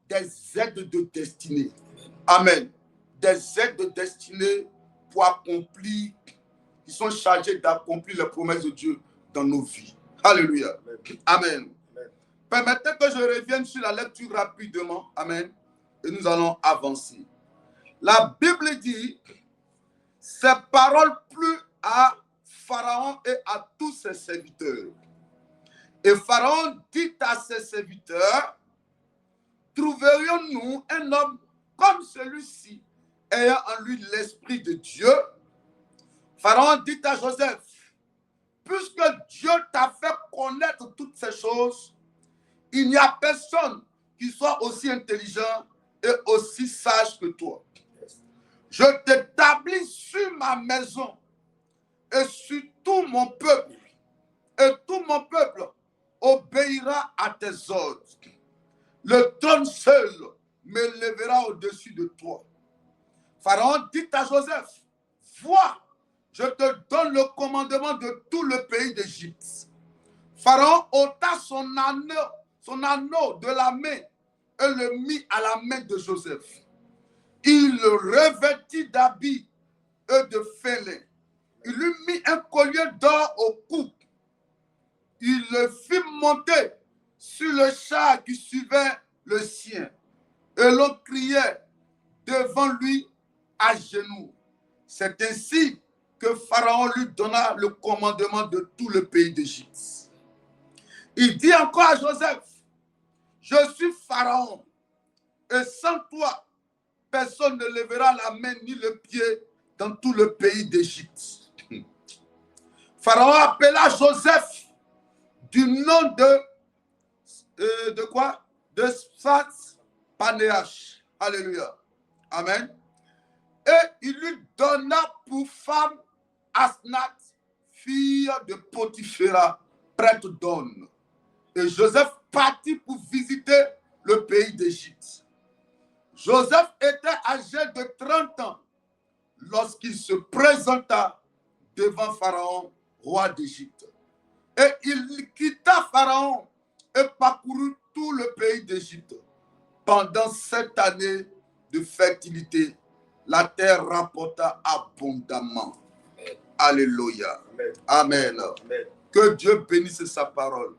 des aides de destinée. Amen. Des aides de destinée pour accomplir, qui sont chargés d'accomplir les promesses de Dieu dans nos vies. Alléluia. Amen. Amen. Permettez que je revienne sur la lecture rapidement. Amen. Et nous allons avancer. La Bible dit, ces paroles plut à Pharaon et à tous ses serviteurs. Et Pharaon dit à ses serviteurs, trouverions-nous un homme comme celui-ci, ayant en lui l'esprit de Dieu? Pharaon dit à Joseph, puisque Dieu t'a fait connaître toutes ces choses, il n'y a personne qui soit aussi intelligent et aussi sage que toi. Je t'établis sur ma maison et sur tout mon peuple, et tout mon peuple obéira à tes ordres. Le trône seul m'élèvera au-dessus de toi. Pharaon dit à Joseph, vois, je te donne le commandement de tout le pays d'Égypte. Pharaon ôta son anneau de la main et le mit à la main de Joseph. Il le revêtit d'habits et de fêlés. Il lui mit un collier d'or au cou. Il le fit monter sur le char qui suivait le sien. Et l'on criait devant lui à genoux. C'est ainsi que Pharaon lui donna le commandement de tout le pays d'Égypte. Il dit encore à Joseph, je suis Pharaon, et sans toi, personne ne lèvera la main ni le pied dans tout le pays d'Égypte. Pharaon appela Joseph du nom de quoi? De Sphate-Panéach. Alléluia. Amen. Et il lui donna pour femme Asnath, fille de Potiphéra, prêtre d'On. Et Joseph partit pour visiter le pays d'Égypte. Joseph était âgé de 30 ans lorsqu'il se présenta devant Pharaon, roi d'Égypte. Et il quitta Pharaon et parcourut tout le pays d'Égypte. Pendant 7 années de fertilité, la terre rapporta abondamment. Amen. Alléluia. Amen. Amen. Amen. Que Dieu bénisse sa parole.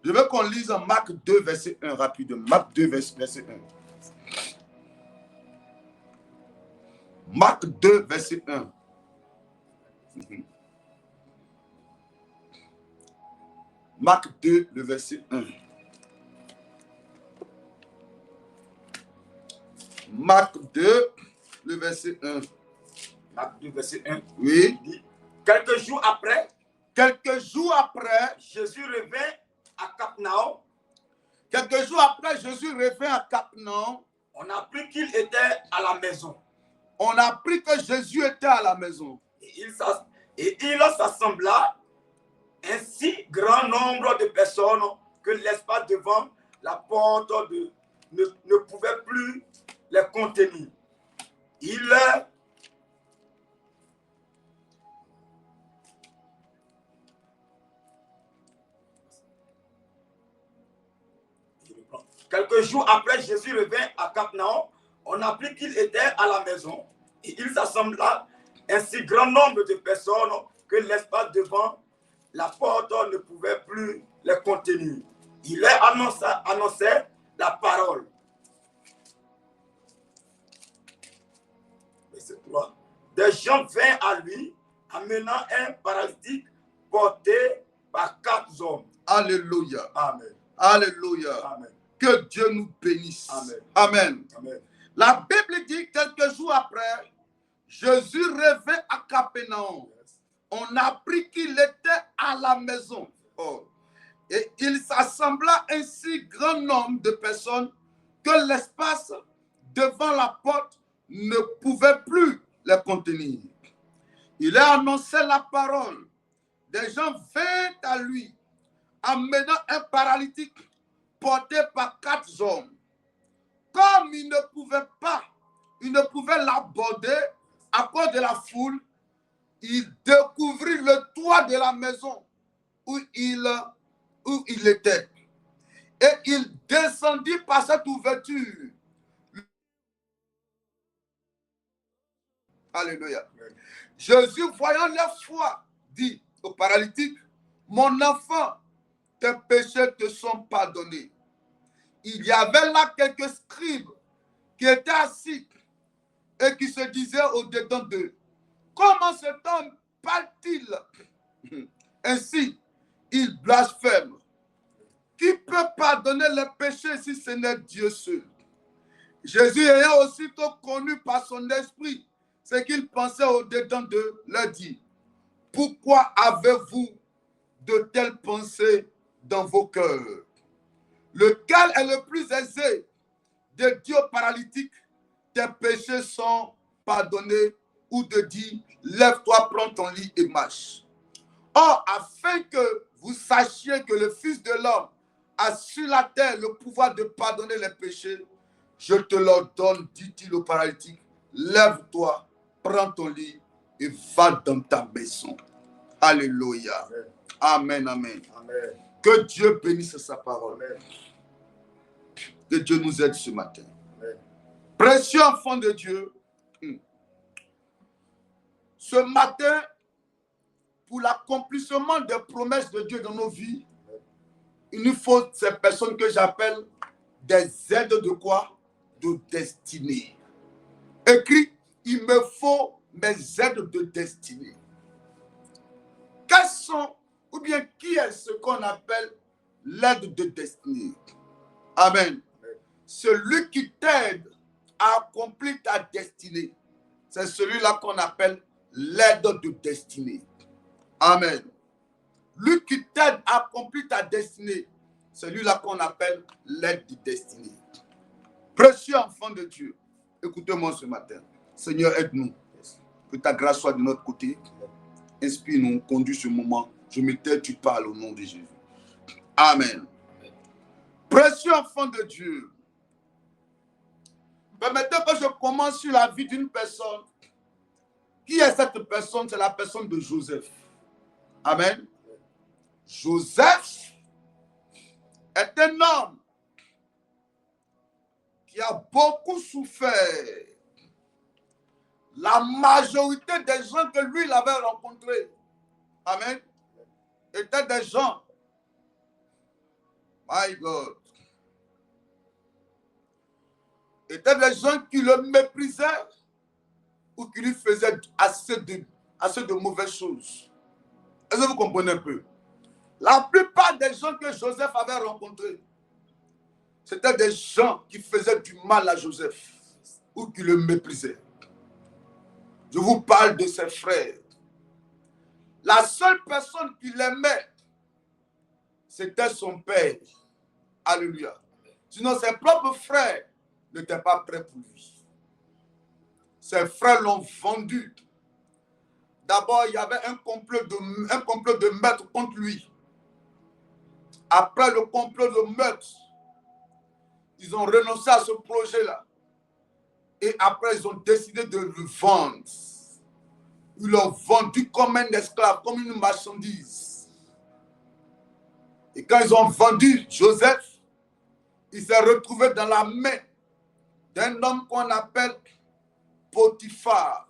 Je veux qu'on lise en Marc 2, verset 1 rapidement. Marc 2, verset 1. Marc 2, verset 1. Marc 2, le verset 1. Marc 2, le verset 1. Marc 2, verset 1. Oui. Dit, quelques jours après, Jésus revint à Capernaum. Quelques jours après, Jésus revint à Capernaum. On a appris qu'il était à la maison. On a appris que Jésus était à la maison. Et il s'assembla un si grand nombre de personnes que l'espace devant la porte ne pouvait plus les contenir. Quelques jours après, Jésus revint à Capernaum. On a appris qu'il était à la maison. Et il s'assembla un si grand nombre de personnes que l'espace devant la porte ne pouvait plus les contenir. Il leur annonçait la parole. Verset 3. Des gens vinrent à lui, amenant un paralytique porté par 4 hommes. Alléluia. Amen. Alléluia. Amen. Que Dieu nous bénisse. Amen. Amen. Amen. La Bible dit quelques jours après, Jésus revint à Capernaum. On a appris qu'il était à la maison. Oh. Et il s'assembla un si grand nombre de personnes que l'espace devant la porte ne pouvait plus les contenir. Il a annoncé la parole. Des gens vinrent à lui, amenant un paralytique porté par 4 hommes. Comme il ne pouvait l'aborder à cause de la foule, il découvrit le toit de la maison où il était. Et il descendit par cette ouverture. Alléluia. Jésus, voyant leur foi, dit au paralytique, mon enfant, tes péchés te sont pardonnés. Il y avait là quelques scribes qui étaient assis et qui se disaient au-dedans d'eux, comment cet homme parle-t-il ainsi? Il blasphème. Qui peut pardonner les péchés si ce n'est Dieu seul? Jésus ayant aussitôt connu par son esprit ce qu'il pensait au-dedans d'eux, leur dit, pourquoi avez-vous de telles pensées dans vos cœurs? Lequel est le plus aisé de dire au paralytique, tes péchés sont pardonnés, ou de dire, lève-toi, prends ton lit et marche. Or, afin que vous sachiez que le Fils de l'homme a sur la terre le pouvoir de pardonner les péchés, je te l'ordonne, dit-il au paralytique, lève-toi, prends ton lit et va dans ta maison. Alléluia. Amen, amen. Amen. Que Dieu bénisse sa parole. Amen. Que Dieu nous aide ce matin. Amen. Précieux enfant de Dieu, ce matin, pour l'accomplissement des promesses de Dieu dans nos vies, il nous faut ces personnes que j'appelle des aides de quoi? De destinée. Écrit, il me faut mes aides de destinée. Quels sont, ou bien qui est ce qu'on appelle l'aide de destinée? Amen. Celui qui t'aide à accomplir ta destinée, c'est celui-là qu'on appelle l'aide de destinée. Amen. Lui qui t'aide à accomplir ta destinée, c'est lui-là qu'on appelle l'aide de destinée. Précieux enfant de Dieu, écoutez-moi ce matin. Seigneur, aide-nous. Que ta grâce soit de notre côté. Inspire-nous, conduis ce moment. Je me tais, tu parles au nom de Jésus. Amen. Précieux enfant de Dieu, permettez que je commence sur la vie d'une personne. Qui est cette personne? C'est la personne de Joseph. Amen. Joseph est un homme qui a beaucoup souffert. La majorité des gens que lui il avait rencontrés, amen, étaient des gens, my God, étaient des gens qui le méprisaient ou qui lui faisaient assez de mauvaises choses. Est-ce que vous comprenez un peu? La plupart des gens que Joseph avait rencontrés, c'était des gens qui faisaient du mal à Joseph ou qui le méprisaient. Je vous parle de ses frères. La seule personne qui l'aimait, c'était son père. Alléluia. Sinon, ses propres frères n'étaient pas prêts pour lui. Ses frères l'ont vendu. D'abord, il y avait un complot de meurtre contre lui. Après le complot de meurtre, ils ont renoncé à ce projet-là. Et après, ils ont décidé de le vendre. Ils l'ont vendu comme un esclave, comme une marchandise. Et quand ils ont vendu Joseph, il s'est retrouvé dans la main d'un homme qu'on appelle Potiphar.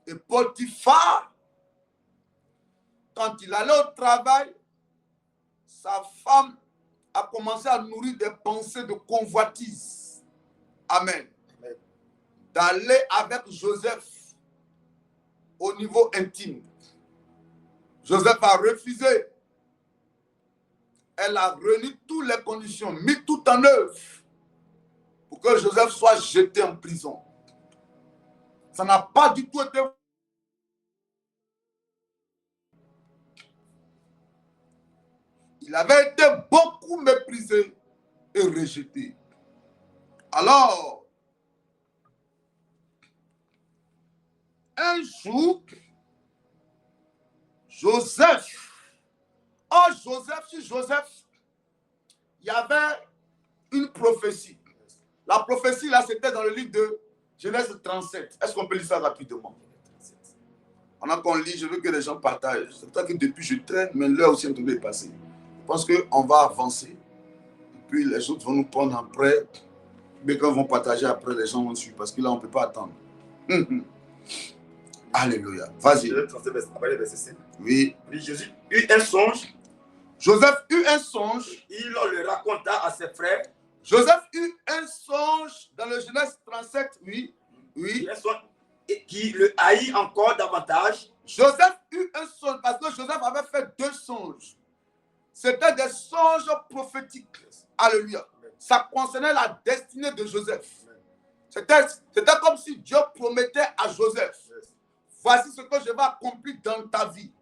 Et Potiphar, quand il allait au travail, sa femme a commencé à nourrir des pensées de convoitise. Amen. D'aller avec Joseph au niveau intime. Joseph a refusé. Elle a réuni toutes les conditions, mis tout en œuvre pour que Joseph soit jeté en prison. Ça n'a pas du tout été. Il avait été beaucoup méprisé et rejeté. Alors, un jour, Joseph, il y avait une prophétie. La prophétie, là, c'était dans le livre de Genèse 37. Est-ce qu'on peut lire ça rapidement? Pendant qu'on lit, je veux que les gens partagent. C'est pour ça que depuis, je traîne, mais l'heure aussi est en train de passer. Je pense qu'on va avancer. Et puis, les autres vont nous prendre après. Mais quand ils vont partager après, les gens vont suivre. Parce que là, on ne peut pas attendre. Alléluia. Vas-y. Après le verset 7. Oui. Jésus eut un songe. Joseph eut un songe. Il le raconta à ses frères. Joseph eut un songe dans le Genèse 37. Oui. Oui. Un songe qui le haït encore davantage. Joseph eut un songe parce que Joseph avait fait 2 songes. C'était des songes prophétiques. Alléluia. Ça concernait la destinée de Joseph. C'était comme si Dieu promettait à Joseph, voici ce que je vais accomplir dans ta vie.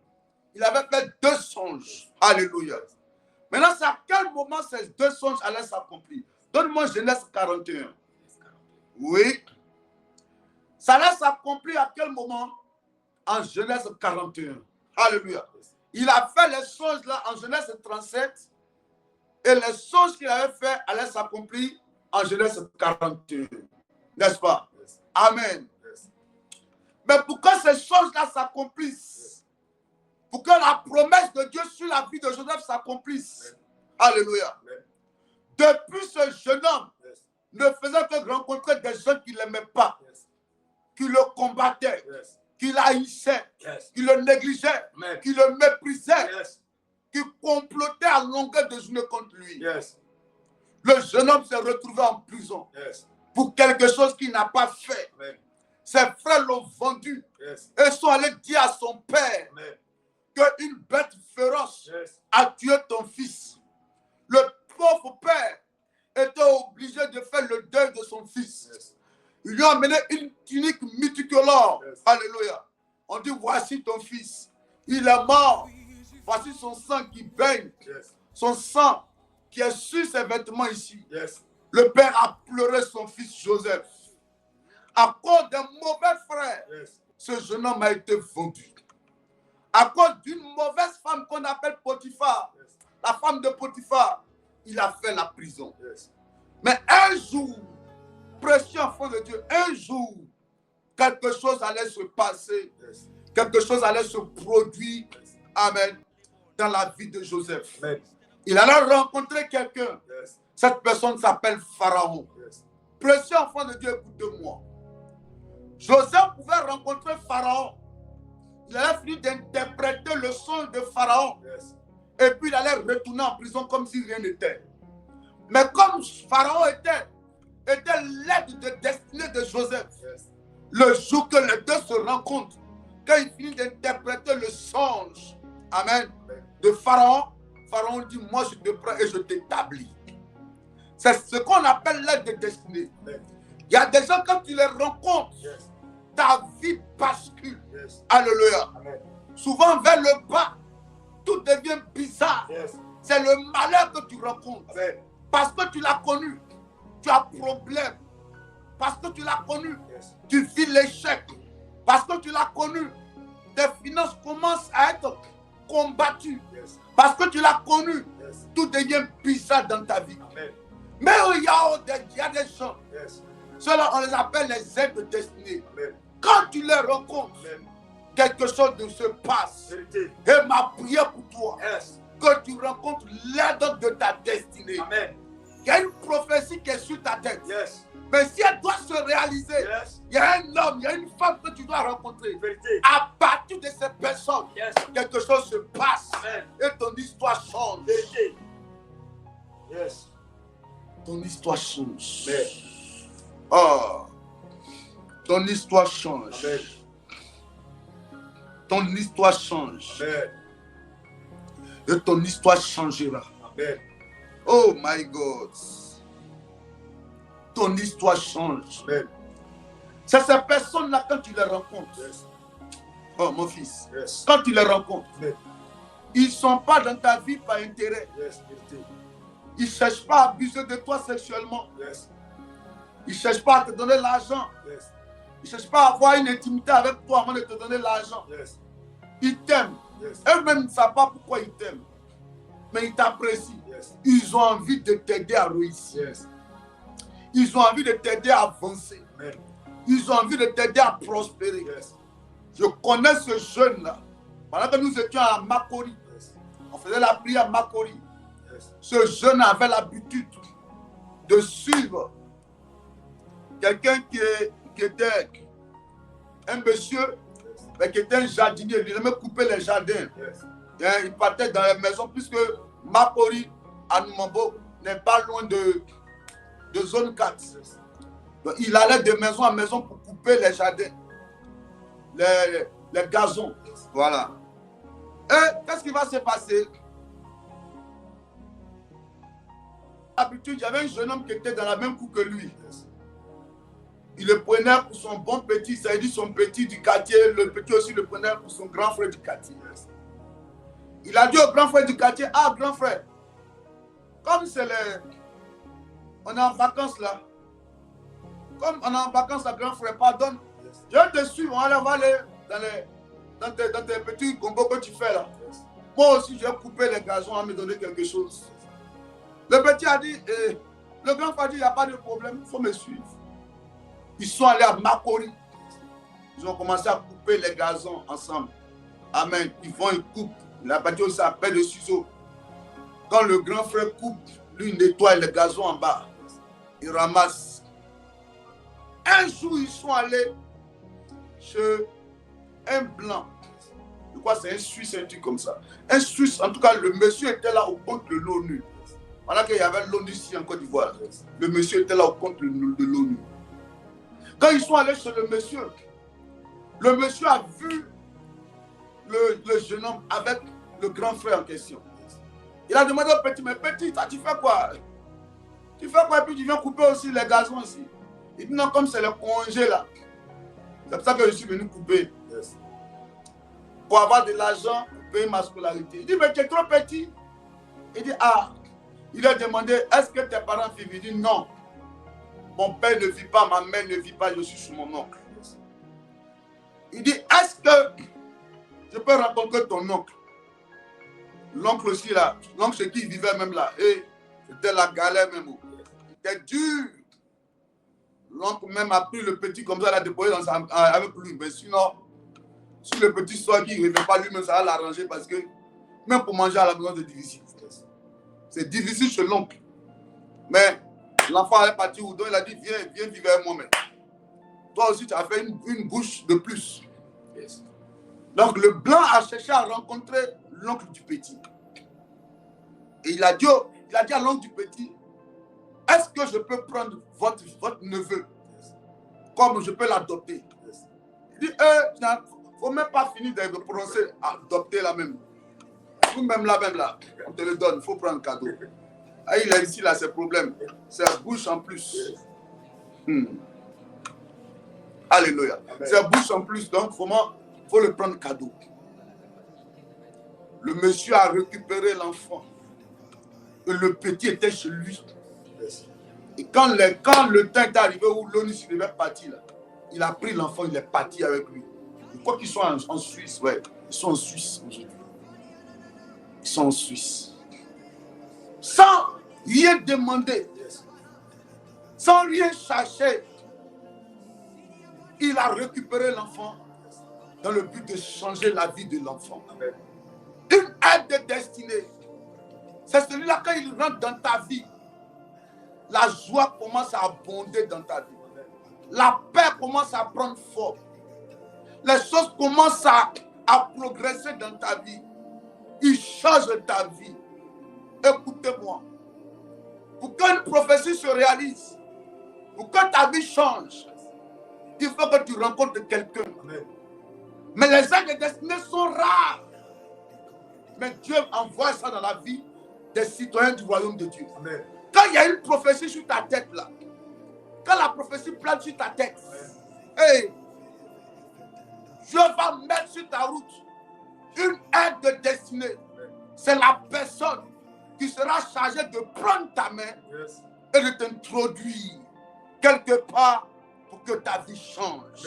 Il avait fait 2 songes. Alléluia. Maintenant, c'est à quel moment ces 2 songes allaient s'accomplir? Donne-moi Genèse 41. Oui. Ça allait s'accomplir à quel moment? En Genèse 41. Alléluia. Il a fait les songes là en Genèse 37 et les songes qu'il avait fait allaient s'accomplir en Genèse 41. N'est-ce pas? Yes. Amen. Yes. Mais pour que ces choses-là s'accomplissent, pour que la promesse de Dieu sur la vie de Joseph s'accomplisse, alléluia. Depuis ce jeune homme ne faisait que rencontrer des gens qui ne l'aimaient pas, qui le combattaient, qui l'haïssaient, qui le négligeaient, qui le méprisaient, qui complotaient à longueur de journée contre lui. Le jeune homme s'est retrouvé en prison. Pour quelque chose qu'il n'a pas fait. Ses frères l'ont vendu et sont allés dire à son père qu'une bête féroce a tué ton fils. Le pauvre père était obligé de faire le deuil de son fils. Ils lui ont amené une tunique multicolore. Alléluia. On dit, voici ton fils. Il est mort. Voici son sang qui baigne. Son sang qui est sur ses vêtements ici. Le père a pleuré son fils Joseph. À cause d'un mauvais frère, ce jeune homme a été vendu. À cause d'une mauvaise femme qu'on appelle Potiphar, la femme de Potiphar, il a fait la prison. Mais un jour, précieux enfant de Dieu, un jour, quelque chose allait se passer, quelque chose allait se produire, amen, dans la vie de Joseph. Il allait rencontrer quelqu'un. Cette personne s'appelle Pharaon. Précieux enfant de Dieu, écoute-moi. Joseph pouvait rencontrer Pharaon. Il allait finir d'interpréter le songe de Pharaon. Et puis il allait retourner en prison comme si rien n'était. Mais comme Pharaon était l'aide de destinée de Joseph, le jour que les deux se rencontrent, quand il finit d'interpréter le songe, amen, de Pharaon, Pharaon dit, moi je te prends et je t'établis. C'est ce qu'on appelle l'aide de destinée. Il y a des gens, quand tu les rencontres, ta vie bascule. Alléluia. Souvent vers le bas, tout devient bizarre. C'est le malheur que tu rencontres. Parce que tu l'as connu, tu as problème. Parce que tu l'as connu, tu vis l'échec. Parce que tu l'as connu, tes finances commencent à être combattues. Parce que tu l'as connu, tout devient bizarre dans ta vie. Mais il y a des gens, ceux-là on les appelle les aides de destinée. Quand tu les rencontres, quelque chose se passe. Et ma prière pour toi, que tu rencontres l'aide de ta destinée. Il y a une prophétie qui est sur ta tête. Mais si elle doit se réaliser, il y a un homme, il y a une femme que tu dois rencontrer. À partir de ces personnes, quelque chose se passe. Et ton histoire change. Ton histoire change. Oh, ton histoire change. Ton histoire change. Et ton histoire changera. Oh my God. ton histoire change. Amen. C'est ces personnes-là, quand tu les rencontres, Yes. oh mon fils, Yes. quand tu les rencontres, Amen. ils ne sont pas dans ta vie par intérêt. Yes. Ils ne cherchent pas à abuser de toi sexuellement. Yes. Ils ne cherchent pas à te donner l'argent. Yes. Ils ne cherchent pas à avoir une intimité avec toi avant de te donner l'argent. Yes. Ils t'aiment. Yes. Eux-mêmes ne savent pas pourquoi ils t'aiment. Mais ils t'apprécient. Yes. Ils ont envie de t'aider à réussir. Yes. Ils ont envie de t'aider à avancer. Amen. Ils ont envie de t'aider à prospérer. Yes. Je connais ce jeune-là. Pendant que nous étions à Makori, Yes. on faisait la prière à Makori. Yes. Ce jeune avait l'habitude de suivre quelqu'un qui était un monsieur, mais qui était un jardinier. Il aimait couper les jardins. Yes. Et il partait dans les maisons, puisque Makori, à Numambo, n'est pas loin de zone 4. Yes. Donc, il allait de maison en maison pour couper les jardins, les gazons. Voilà. Et qu'est-ce qui va se passer? D'habitude, il y avait un jeune homme qui était dans la même cour que lui. Yes. Il le prenait pour son bon petit, ça veut dire son petit du quartier. Le petit aussi le prenait pour son grand frère du quartier. Yes. Il a dit au grand frère du quartier, ah grand frère, comme c'est on est en vacances là, comme on est en vacances là, grand frère, pardonne, Yes. je te suis, on va aller dans tes petits combos que tu fais là. Yes. Moi aussi, je vais couper les gazons à me donner quelque chose. Le petit a dit, le grand frère a dit, il n'y a pas de problème, il faut me suivre. Ils sont allés à Makori. Ils ont commencé à couper les gazons ensemble. Amen. Ils vont, ils coupent. La bâtisse aussi à paix de ciseaux. Quand le grand frère coupe, lui il nettoie les gazons en bas. Il ramasse. Un jour, ils sont allés chez un blanc. Je crois que c'est un Suisse, un truc comme ça. Un Suisse, en tout cas, le monsieur était là au compte de l'ONU. Pendant qu'il y avait l'ONU ici en Côte d'Ivoire. Le monsieur était là au compte de l'ONU. Quand ils sont allés chez le monsieur a vu le jeune homme avec le grand frère en question. Il a demandé au petit, mais petit, toi, tu fais quoi? Tu fais quoi? Et puis tu viens couper aussi les gazons ici. Il dit non, comme c'est le congé là. C'est pour ça que je suis venu couper. Yes. Pour avoir de l'argent pour payer ma scolarité. Il dit, mais tu es trop petit. Il dit, ah. Il a demandé, est-ce que tes parents vivent? Il dit, non. Mon père ne vit pas, ma mère ne vit pas, je suis sous mon oncle. Il dit, est-ce que je peux rencontrer ton oncle? L'oncle aussi là, l'oncle chez qui il vivait même là. Et c'était la galère même. C'était dur. L'oncle même a pris le petit comme ça, l'a déposé avec lui. Mais sinon, si le petit sort qui ne revient pas lui-même, ça va l'arranger parce que même pour manger à la maison, c'est difficile. C'est difficile chez l'oncle. Mais l'enfant est parti où donc il a dit, viens vivre avec moi. Toi aussi, tu as fait une bouche de plus. Yes. Donc le blanc a cherché à rencontrer l'oncle du petit. Et il a dit à l'oncle du petit, est-ce que je peux prendre votre neveu comme je peux l'adopter? Yes. Il dit, il ne faut même pas finir de prononcer adopter la même. Nous-mêmes là, on te le donne, il faut prendre un cadeau. Ah, il a ici là ses problèmes. C'est bouche en plus. Alléluia. C'est bouche en plus, donc il faut le prendre cadeau. Le monsieur a récupéré l'enfant. Et le petit était chez lui. Yes. Et quand le temps est arrivé où l'ONU devait partir, là, il a pris l'enfant, il est parti avec lui. Je crois qu'ils sont en Suisse, ouais. Ils sont en Suisse aujourd'hui. Ils sont en Suisse. Sans rien demander. Yes. Sans rien chercher. Il a récupéré l'enfant dans le but de changer la vie de l'enfant. Amen. Une aide destinée. C'est celui-là, quand il rentre dans ta vie, la joie commence à abonder dans ta vie. La paix commence à prendre forme. Les choses commencent à progresser dans ta vie. Il change ta vie. Écoutez-moi. Pour qu'une prophétie se réalise, pour que ta vie change, il faut que tu rencontres quelqu'un. Amen. Mais les aides destinées sont rares. Mais Dieu envoie ça dans la vie des citoyens du royaume de Dieu. Amen. Quand il y a une prophétie sur ta tête là, Quand la prophétie plane sur ta tête, hey, Dieu va mettre sur ta route une aide de destinée. C'est la personne qui sera chargée de prendre ta main et de t'introduire quelque part pour que ta vie change.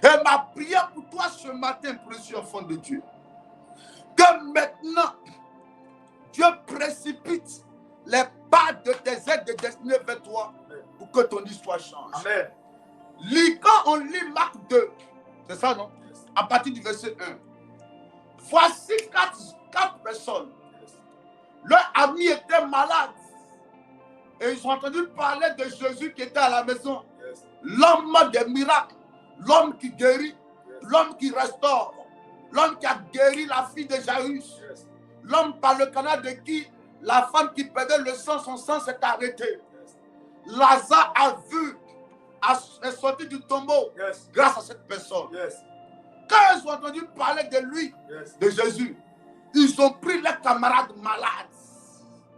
Et ma prière pour toi ce matin, précieux enfant de Dieu, que maintenant, Dieu précipite les pas de tes aides de destinée vers toi pour que ton histoire change. Amen. Quand on lit Marc 2, c'est ça, non? À partir du verset 1. Voici quatre personnes. Leur ami était malade. Et ils ont entendu parler de Jésus qui était à la maison. L'homme des miracles. L'homme qui guérit. L'homme qui restaure. L'homme qui a guéri la fille de Jairus. L'homme par le canal de qui la femme qui perdait le sang, son sang s'est arrêté. Lazare a vu, est sorti du tombeau grâce à cette personne. Quand ils ont entendu parler de lui, de Jésus, ils ont pris leurs camarades malades.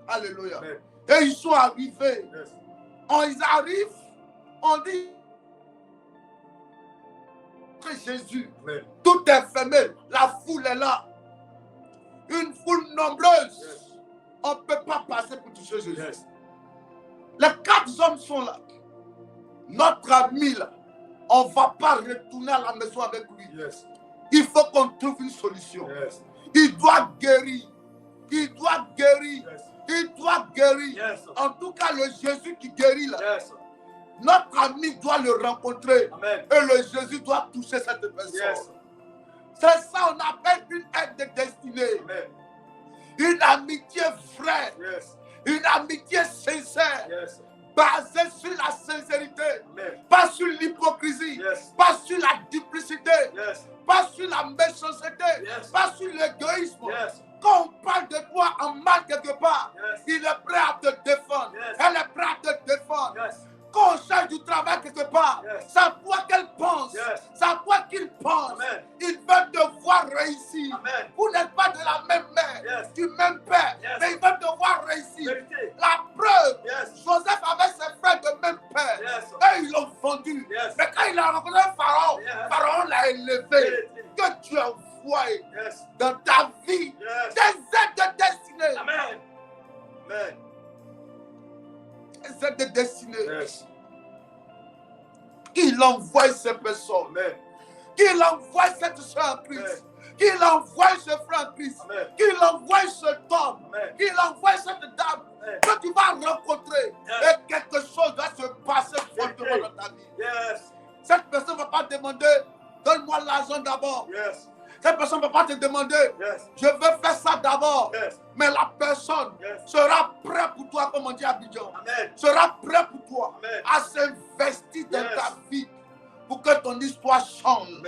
Alléluia. Amen. Et ils sont arrivés. Ils arrivent, on dit que Jésus, tout est fermé, la foule est là. Une foule nombreuse. On ne peut pas passer pour toucher Jésus. Les 4 hommes sont là. Notre ami là, on ne va pas retourner à la maison avec lui. Il faut qu'on trouve une solution. Il doit guérir. Il doit guérir. Il doit guérir. En tout cas, le Jésus qui guérit là, notre ami doit le rencontrer. Amen. Et le Jésus doit toucher cette personne. C'est ça on appelle une aide de destinée. Amen. Une amitié vraie. Une amitié sincère. Basée sur la sincérité. Pas sur l'hypocrisie. Pas sur la duplicité. Pas sur la méchanceté. Pas sur l'égoïsme. Quand on parle de toi en mal quelque part, il est prêt à te défendre. Elle est prête à te défendre. Quand on cherche du travail quelque part, c'est à toi qu'elle pense. C'est à toi qu'il pense. Il veut te voir réussir. Vous n'êtes pas de la même mère, du même père, mais il veut te voir réussir. La preuve, Joseph avait ses frères de même père. Et ils l'ont vendu. Mais quand il a rencontré Pharaon, Pharaon l'a élevé. Que tu as envoyé dans ta vie des aides de destinée. Amen. Amen. Des aides de destinée. Qu'il envoie ces personnes. Qu'il envoie cette soeur en Christ. Qu'il envoie ce frère en Christ. Qu'il envoie cet homme. Qu'il envoie cette dame. Que tu vas rencontrer. Et quelque chose va se passer fortement dans ta vie. Cette personne ne va pas demander, donne-moi l'argent d'abord. Cette personne ne va pas te demander, je veux faire ça d'abord. Mais la personne sera prête pour toi, comme on dit à Abidjan. Sera prête pour toi à s'investir dans ta vie pour que ton histoire change.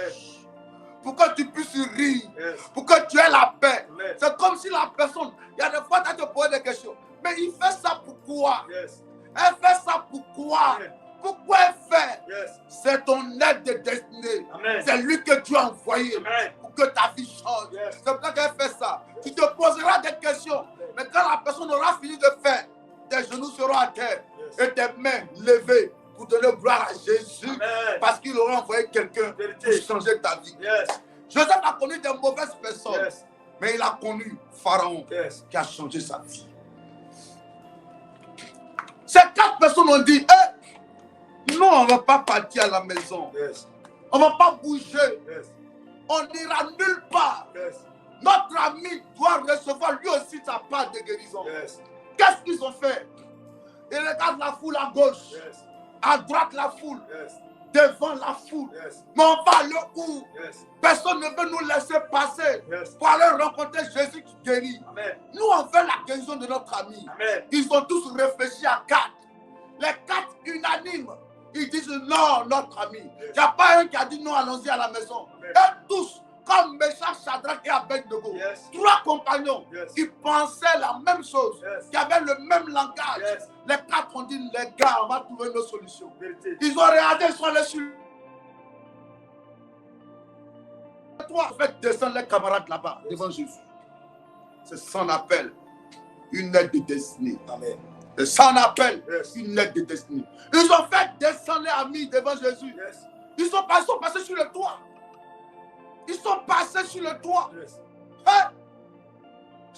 Pour que tu puisses rire. Pour que tu aies la paix. C'est comme si la personne, il y a des fois, tu as te posé des questions. Mais il fait ça pourquoi? Elle fait ça pourquoi? Pourquoi elle fait? C'est ton aide de destinée. C'est lui que tu as envoyé pour que ta vie change. C'est pour ça qu'elle fait ça. Tu te poseras des questions. Mais quand la personne aura fini de faire, tes genoux seront à terre et tes mains levées pour donner gloire à Jésus. Parce qu'il aura envoyé quelqu'un pour changer ta vie. Joseph a connu des mauvaises personnes. Mais il a connu Pharaon qui a changé sa vie. Ces 4 personnes ont dit, non, on ne va pas partir à la maison. On ne va pas bouger. On n'ira nulle part. Notre ami doit recevoir lui aussi sa part de guérison. Qu'est-ce qu'ils ont fait? Ils regardent la foule à gauche, à droite la foule, devant la foule. Mais on va aller où? Personne ne veut nous laisser passer pour aller rencontrer Jésus qui guérit. Nous, on veut la guérison de notre ami. Ils ont tous réfléchi à 4. Les 4 unanimes. Ils disent non, notre ami. Il n'y a pas un qui a dit non, allons-y à la maison. Et tous, comme Meshach, Shadrach et Abednego, 3 compagnons qui pensaient la même chose, qui avaient le même langage. Les 4 ont dit, les gars, on va trouver nos solutions. Ils ont regardé, ils sont allés sur. Toi, faites descendre les camarades là-bas, devant Jésus. C'est son appel, une aide de destinée. Et ça on appelle Yes. une lettre de destinée. Ils ont fait descendre les amis devant Jésus. Yes. Ils sont passés sur le toit. Ils sont passés sur le toit. Yes. Hein?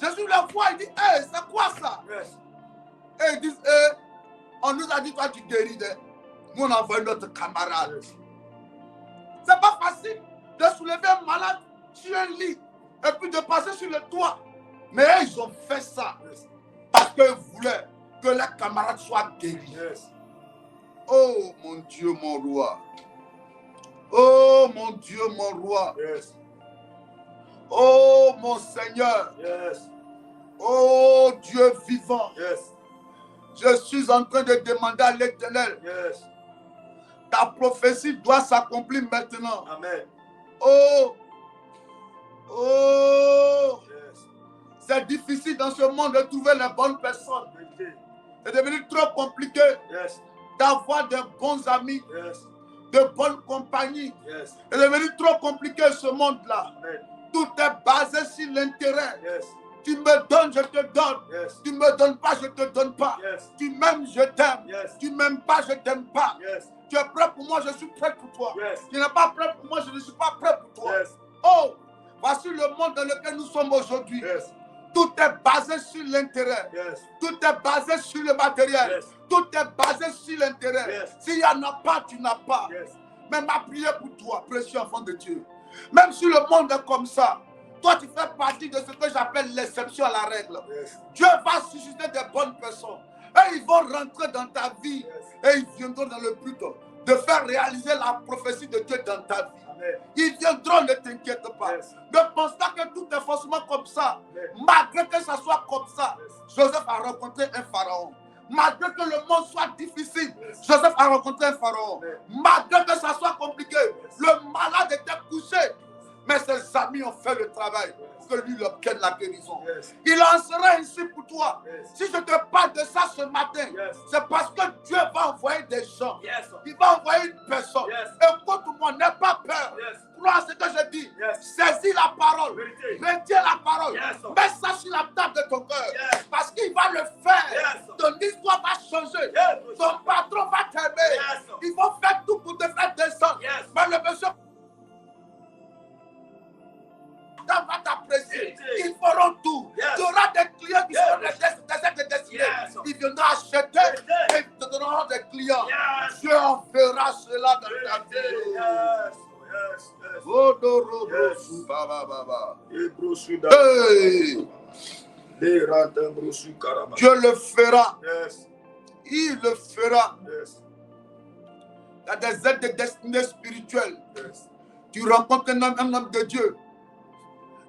Jésus le voit, il dit, hey, c'est quoi ça? Yes. Et ils disent, hey, on nous a dit, toi tu guéris. Nous on a envoyé notre camarade. Yes. C'est pas facile de soulever un malade sur un lit et puis de passer sur le toit. Mais ils ont fait ça Yes. parce qu'ils voulaient que leurs camarades soient guéris. Yes. Oh mon Dieu, mon roi. Oh mon Dieu, mon roi. Yes. Oh mon Seigneur. Yes. Oh Dieu vivant. Yes. Je suis en train de demander à l'Éternel. Yes. Ta prophétie doit s'accomplir maintenant. Amen. Oh. Oh. Yes. C'est difficile dans ce monde de trouver les bonnes personnes. Vérité. C'est devenu trop compliqué Yes. d'avoir de bons amis, Yes. de bonnes compagnies. Yes. C'est devenu trop compliqué ce monde-là. Amen. Tout est basé sur l'intérêt. Yes. Tu me donnes, je te donne. Yes. Tu me donnes pas, je te donne pas. Yes. Tu m'aimes, je t'aime. Yes. Tu m'aimes pas, je t'aime pas. Yes. Tu es prêt pour moi, je suis prêt pour toi. Yes. Tu n'es pas prêt pour moi, je ne suis pas prêt pour toi. Yes. Oh, voici le monde dans lequel nous sommes aujourd'hui. Yes. Tout est basé sur l'intérêt. Yes. Tout est basé sur le matériel. Yes. Tout est basé sur l'intérêt. Yes. S'il n'y en a pas, tu n'as pas. Yes. Mais ma prière pour toi, précieux enfant de Dieu. Même si le monde est comme ça, toi tu fais partie de ce que j'appelle l'exception à la règle. Yes. Dieu va susciter des bonnes personnes. Et ils vont rentrer dans ta vie. Yes. Et ils viendront dans le but de faire réaliser la prophétie de Dieu dans ta vie. Amen. Ils viendront, ne t'inquiète pas. Yes. Ne pense pas que tout est forcément comme ça. Amen. Malgré que ça soit comme ça, Yes. Joseph a rencontré un pharaon. Malgré que le monde soit difficile, Yes. Joseph a rencontré un pharaon. Amen. Malgré que ça soit compliqué, Yes. le malade était couché. Mais ses amis ont fait le travail pour que lui obtienne la guérison. Yes. Il en sera ainsi pour toi. Yes. Si je te parle de ça ce matin, Yes. c'est parce que Dieu va envoyer des gens. Yes. Il va envoyer une personne. Yes. Écoute-moi, n'aie pas peur. Yes. Crois à ce que je dis. Yes. Saisis la parole. Vérité. Retiens la parole. Yes. Mets ça sur la table de ton cœur. Yes. Parce qu'il va le faire. Yes. Ton histoire va changer. Yes. Ton patron va t'aimer. Yes. Ils vont faire tout pour te faire descendre. Yes. Mais le monsieur va t'apprécier. Vérité. Ils feront tout. Yes. Tu auras des clients qui Yes. seront des destinés. Yes. Ils viendront acheter Vérité. et ils te donneront des clients. Yes. Dieu en fera cela dans ta Vérité. vie. Yes. Yes. Yes. Odorobrosu, baba, baba. Ebrosu da- Hey. Le rata brosu karaba. Dieu le fera. Yes. Il le fera. Yes. Il y a des aides de destinée spirituelle. Yes. Tu rencontres un homme de Dieu.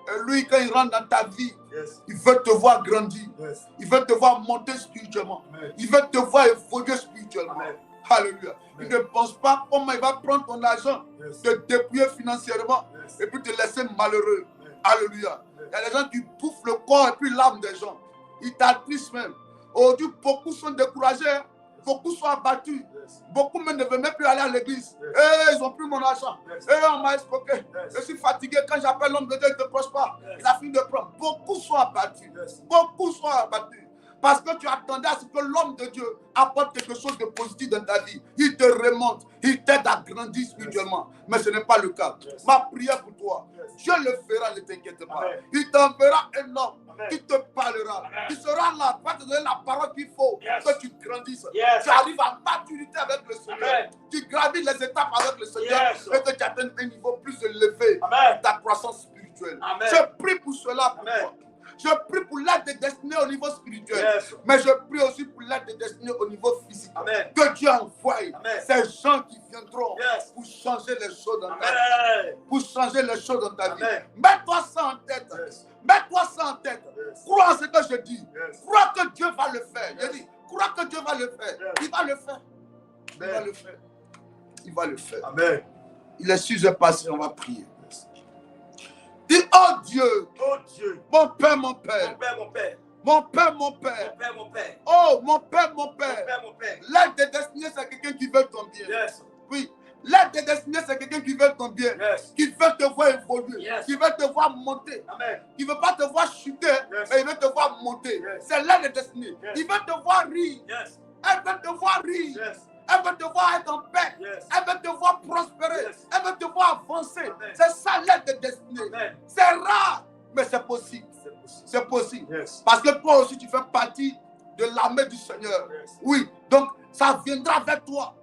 Et lui, quand il rentre dans ta vie, Yes. il veut te voir grandir. Yes. Il veut te voir monter spirituellement. Amen. Il veut te voir évoluer spirituellement. Amen. Alléluia. Amen. Il ne pense pas comment il va prendre ton argent, Yes. te dépouiller financièrement Yes. et puis te laisser malheureux. Amen. Alléluia. Il y a des gens qui bouffent le corps et puis l'âme des gens. Ils t'attristent même. Aujourd'hui, beaucoup sont découragés. Hein. Beaucoup sont abattus. Yes. Beaucoup même ne veulent même plus aller à l'église. Yes. Ils ont pris mon argent. Yes. On m'a escroqué. Yes. Je suis fatigué. Quand j'appelle l'homme de Dieu, il ne décroche pas. Yes. Il a fini de prendre. Beaucoup sont abattus. Yes. Beaucoup sont abattus. Parce que tu attendais à ce que l'homme de Dieu apporte quelque chose de positif dans ta vie. Il te remonte. Il t'aide à grandir spirituellement. Mais ce n'est pas le cas. Yes. Ma prière pour toi, Yes. Dieu le fera, ne t'inquiète pas. Amen. Il t'enverra un homme Amen. qui te parlera. Amen. Qui sera là, va te donner la parole qu'il faut Yes. que tu grandisses. Yes. Tu arrives à maturité avec le Seigneur. Amen. Tu gravis les étapes avec le Seigneur Yes. et que tu atteignes un niveau plus élevé Amen. de ta croissance spirituelle. Amen. Je prie pour cela pour Amen. toi. Je prie pour l'aide de destinée au niveau spirituel. Yes. Mais je prie aussi pour l'aide de destinée au niveau physique. Amen. Que Dieu envoie Amen. ces gens qui viendront Yes. pour changer les choses dans ta vie. Amen. Pour changer les choses dans ta vie. Amen. Mets-toi ça en tête. Yes. Mets-toi ça en tête. Yes. Crois en ce que je dis. Yes. Crois que Dieu va le faire. Yes. Je dis, crois que Dieu va le faire. Yes. Il va le faire. Il va Amen. le faire. Il va le faire. Amen. Il est sujet passé, on va prier. Dis, oh Dieu, Oh Dieu. mon Père, mon Mon Père, Père, mon Père. mon Père, mon Mon Père. Père, mon Père. Oh, mon Père, mon Mon Père. Père, mon Père. L'aide de destinée, c'est quelqu'un qui veut ton bien. Yes. Oui. L'aide de destinée, c'est quelqu'un qui veut ton bien. Yes. Qui veut te voir évoluer. Yes. Qui veut te voir voir monter. Amen. Il ne veut pas te voir chuter, Yes. mais il veut te voir monter. Yes. C'est l'aide de destinée. Yes. Il veut te voir rire. Yes. Elle veut te voir rire. Yes. Elle veut te voir être en paix. Yes. Elle veut te voir prospérer. Yes. Elle veut te voir avancer. Amen. C'est ça l'aide de destinée. Amen. C'est rare, mais c'est possible. C'est possible. C'est possible. Yes. Parce que toi aussi, tu fais partie de l'armée du Seigneur. Yes. Oui, donc ça viendra vers toi.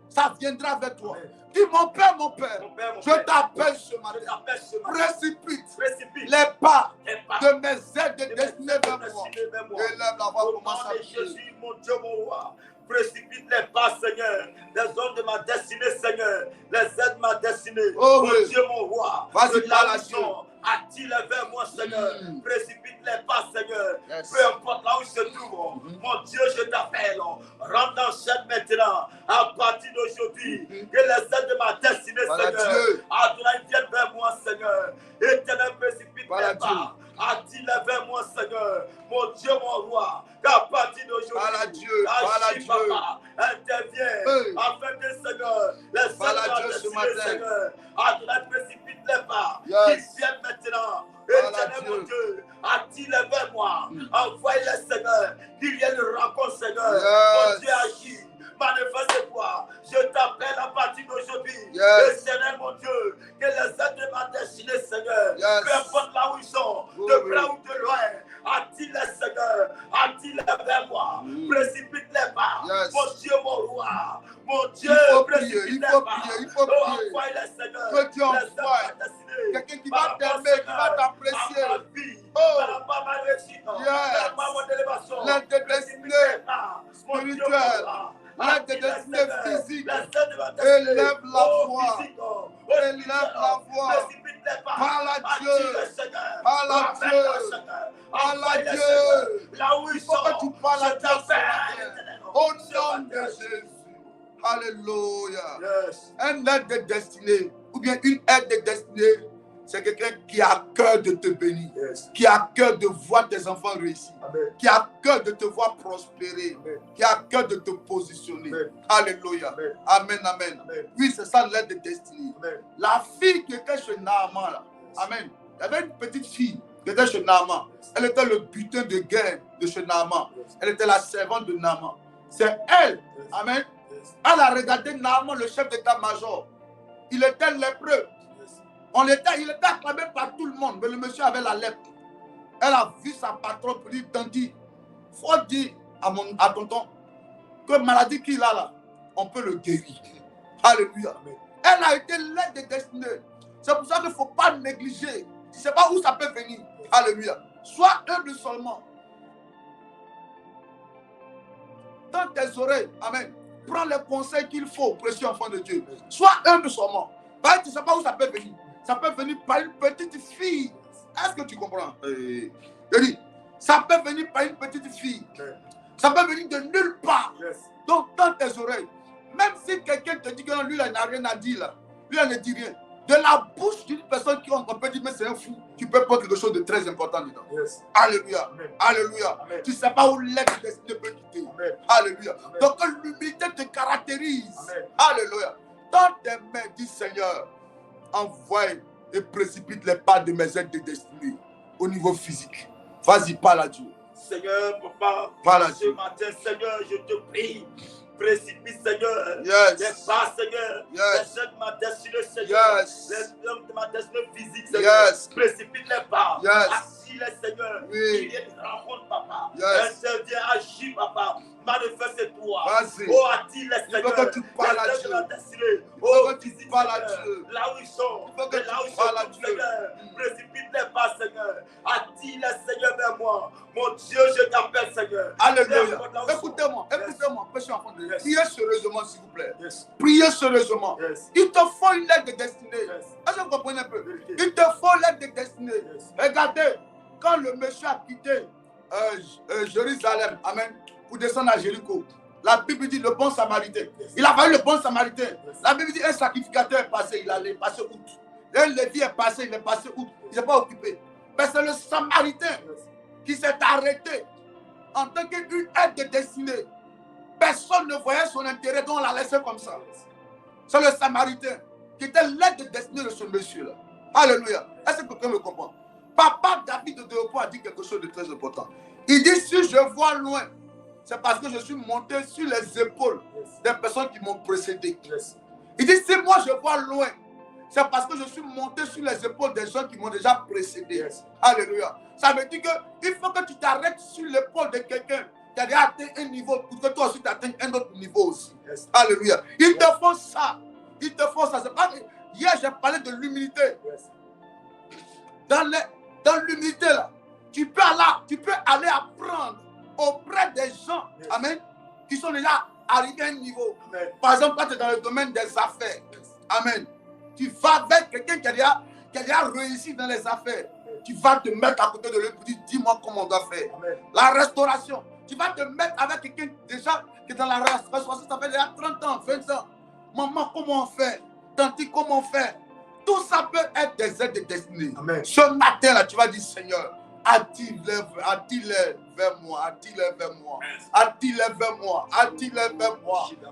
Ça viendra vers toi. Amen. Dis, mon Père, Mon Père, mon je Père, t'appelle ce je matin. t'appelle ce matin. Précipite Précipite les pas les pas de mes aides de mes destinées vers moi. destinées vers moi. Élève la voix, Au nom commence à de prier. Jésus, mon Dieu, mon roi, précipite les pas, Seigneur, les zones de ma destinée, Seigneur, les aides de ma destinée. Oh, mon oui. Dieu, mon roi, Vas-y, de parle à là où ils Dieu. sont, attire vers moi, Seigneur. Mm. Précipite les pas, Seigneur. Yes. Peu importe là où ils se trouvent, mon Dieu, je t'appelle. Rentre en chaîne maintenant, à partir d'aujourd'hui. Que les aides de ma destinée, Parle à Seigneur, Dieu. Adonai, viennent vers moi, Seigneur. Éternel, précipite Parle à les pas. Attire vers moi, Seigneur. Mon Dieu, mon roi, qu'à partir d'aujourd'hui, Parle à Dieu, parle à agis, Dieu. Papa, interviens, Hey. afin que, Seigneur, les Parle à aides de Dieu ma ce destinée, matin. Seigneur, Adonai, précipite les pas. Yes. Qu'ils viennent maintenant. Parle à Éternel, mon Dieu. Dieu, attire vers moi. Mm. Envoie-les, Seigneur, qu'ils viennent rencontrer, Seigneur. Yes. Mon Dieu, agis. Manifeste-toi. Je t'appelle à partir d'aujourd'hui. Yes. Éternel, mon Dieu, que les aides de ma destinée, Seigneur, Yes. peu importe là où ils sont, Oh, de oui. près ou de loin, attire-les, Seigneur, attire-les vers moi, précipite-les pas, Yes. mon Dieu, mon roi, mon Dieu, Il faut prier, précipite-les il faut pas. prier, il faut Oh, prier. envoie-les, Seigneur, Que Dieu les aides de envoie ma destinée. quelqu'un qui Par va rapport, t'aimer, qui va Seigneur, t'apprécier. à ma vie, Oh. par rapport à ma réussite, par Yes. rapport à mon élévation, L'aide de précipite-les destinée pas, mon Dieu, mon spirituelle. roi. L'aide de Attire-les, destinée Seigneur, physique. les aides de ma destinée. Élève la Oh, voix. physique, oh, Élève spirituel, la oh, voix. précipite-les pas. Parle à Dieu. Attire-les, Seigneur. Parle à Ramène-les, Dieu. Seigneur. Parle à Envoie-les, Dieu. Seigneur. Là où ils Il faut sont, que tu parles à je Dieu ce t'appelle, matin. éternel. Au Ce nom matin, de Jésus. Alléluia. Yes. Un aide de destinée, ou bien une aide de destinée, c'est quelqu'un qui a cœur de te bénir, Yes. qui a cœur de voir tes enfants réussir, Amen. qui a cœur de te voir prospérer, Amen. qui a cœur de te positionner. Amen. Alléluia. Amen. Amen, amen. Amen. Oui, c'est ça l'aide de destinée. Amen. La fille qui était chez Naaman, là, amen. Il y avait une petite fille qui était chez Naaman. Elle était le butin de guerre de chez Naaman. Elle était la servante de Naaman. C'est elle, Yes. amen. Yes. Elle a regardé Naaman, le chef d'état-major. Il était lépreux. Yes. Il était acclamé par tout le monde, mais le monsieur avait la lèpre. Elle a vu sa patronne pour lui dire, faut dire à tonton que maladie qu'il a là, on peut le guérir. Alléluia. Amen. Elle a été l'aide de destinée. C'est pour ça qu'il ne faut pas négliger. Tu ne sais pas où ça peut venir. Alléluia. Sois humble seulement. Dans tes oreilles, amen. Prends les conseils qu'il faut, précieux enfant de Dieu. Sois humble seulement. Parce que tu ne sais pas où ça peut venir. Ça peut venir par une petite fille. Est-ce que tu comprends? Je dis, ça peut venir par une petite fille. Ça peut venir de nulle part. Yes. Donc, dans tes oreilles, même si quelqu'un te dit que non, lui, il n'a rien à dire là, lui, il ne dit rien. De la bouche d'une personne qui on peut dire, mais c'est un fou, tu peux prendre quelque chose de très important dedans. Yes. Alléluia. Amen. Alléluia. Amen. Tu ne sais pas où l'aide destinée peut quitter. Amen. Alléluia. Amen. Donc, l'humilité te caractérise. Amen. Alléluia. Dans tes mains, dis Seigneur, envoie et précipite les pas de mes aides de destinée au niveau physique. Vas-y, parle à Dieu. Seigneur, papa, Parle à ce Dieu. matin, Seigneur, je te prie. Précipite, Seigneur. Yes. Les pas, Seigneur. Yes. Les aides de ma destinée, Seigneur. Yes. Les hommes de ma destinée physique, Seigneur. Yes. Précipite les pas. Yes. Assis-les, Seigneur. Oui. Il y a une rencontre, papa. Yes. Interviens, agis, papa. Manifeste-toi. Vas-y. Oh, attire les Il Seigneur. faut que tu parles à Les aides de Dieu. ma destinée. Il faut Oh, que tu visite, parles à Seigneur. Dieu. Là où ils sont. Il faut que Et tu là où ils parles à sont, Dieu. Seigneur. Précipite les pas, Seigneur. Attire les Seigneur vers moi. Mon Dieu, je t'appelle, Seigneur. Alléluia. Là où ils sont. Écoutez-moi, Yes. écoutez-moi, péché enfant de Dieu. Yes. Priez sérieusement, s'il vous plaît. Yes. Priez sérieusement. Yes. Il te faut une lettre de destinée. Yes. Est-ce que vous comprenez un peu? Vérité. Il te faut une lettre de destinée. Yes. Regardez, quand le monsieur a quitté Jérusalem, amen, pour descendre à Jéricho, la Bible dit le bon samaritain. Yes. Il a fallu le bon samaritain. Yes. La Bible dit un sacrificateur est passé, il allait passer outre. Un Lévi est passé, il est passé outre. Il ne s'est pas occupé. Mais c'est le samaritain Yes. qui s'est arrêté en tant qu'une aide de destinée. Personne ne voyait son intérêt, donc on l'a laissé comme ça. C'est le samaritain qui était l'aide de destinée de ce monsieur-là. Alléluia. Est-ce que quelqu'un me comprend? Papa David de Deopo a dit quelque chose de très important. Il dit, si je vois loin, c'est parce que je suis monté sur les épaules des personnes qui m'ont précédé. Il dit, si moi je vois loin, c'est parce que je suis monté sur les épaules des gens qui m'ont déjà précédé. Alléluia. Ça veut dire qu'il faut que tu t'arrêtes sur l'épaule de quelqu'un qui a déjà atteint un niveau pour que toi aussi tu atteignes un autre niveau aussi. Alléluia. Ils te font ça. Ils te font ça. C'est pas... Hier, j'ai parlé de l'humilité. Dans l'humilité, là, tu peux aller apprendre auprès des gens, amen, qui sont déjà arrivés à un niveau. Par exemple, quand tu es dans le domaine des affaires, amen, tu vas avec quelqu'un qui a déjà réussi dans les affaires. Tu vas te mettre à côté de lui pour dire, dis-moi comment on doit faire. Amen. La restauration, tu vas te mettre avec quelqu'un déjà qui est dans la restauration, ça fait déjà 30 ans, 20 ans. Maman, comment on fait? Tanti, comment on fait? Tout ça peut être des aides de destinée. Amen. Ce matin-là, tu vas dire, Seigneur, attire vers moi, attire vers moi, attire vers moi, attire vers moi,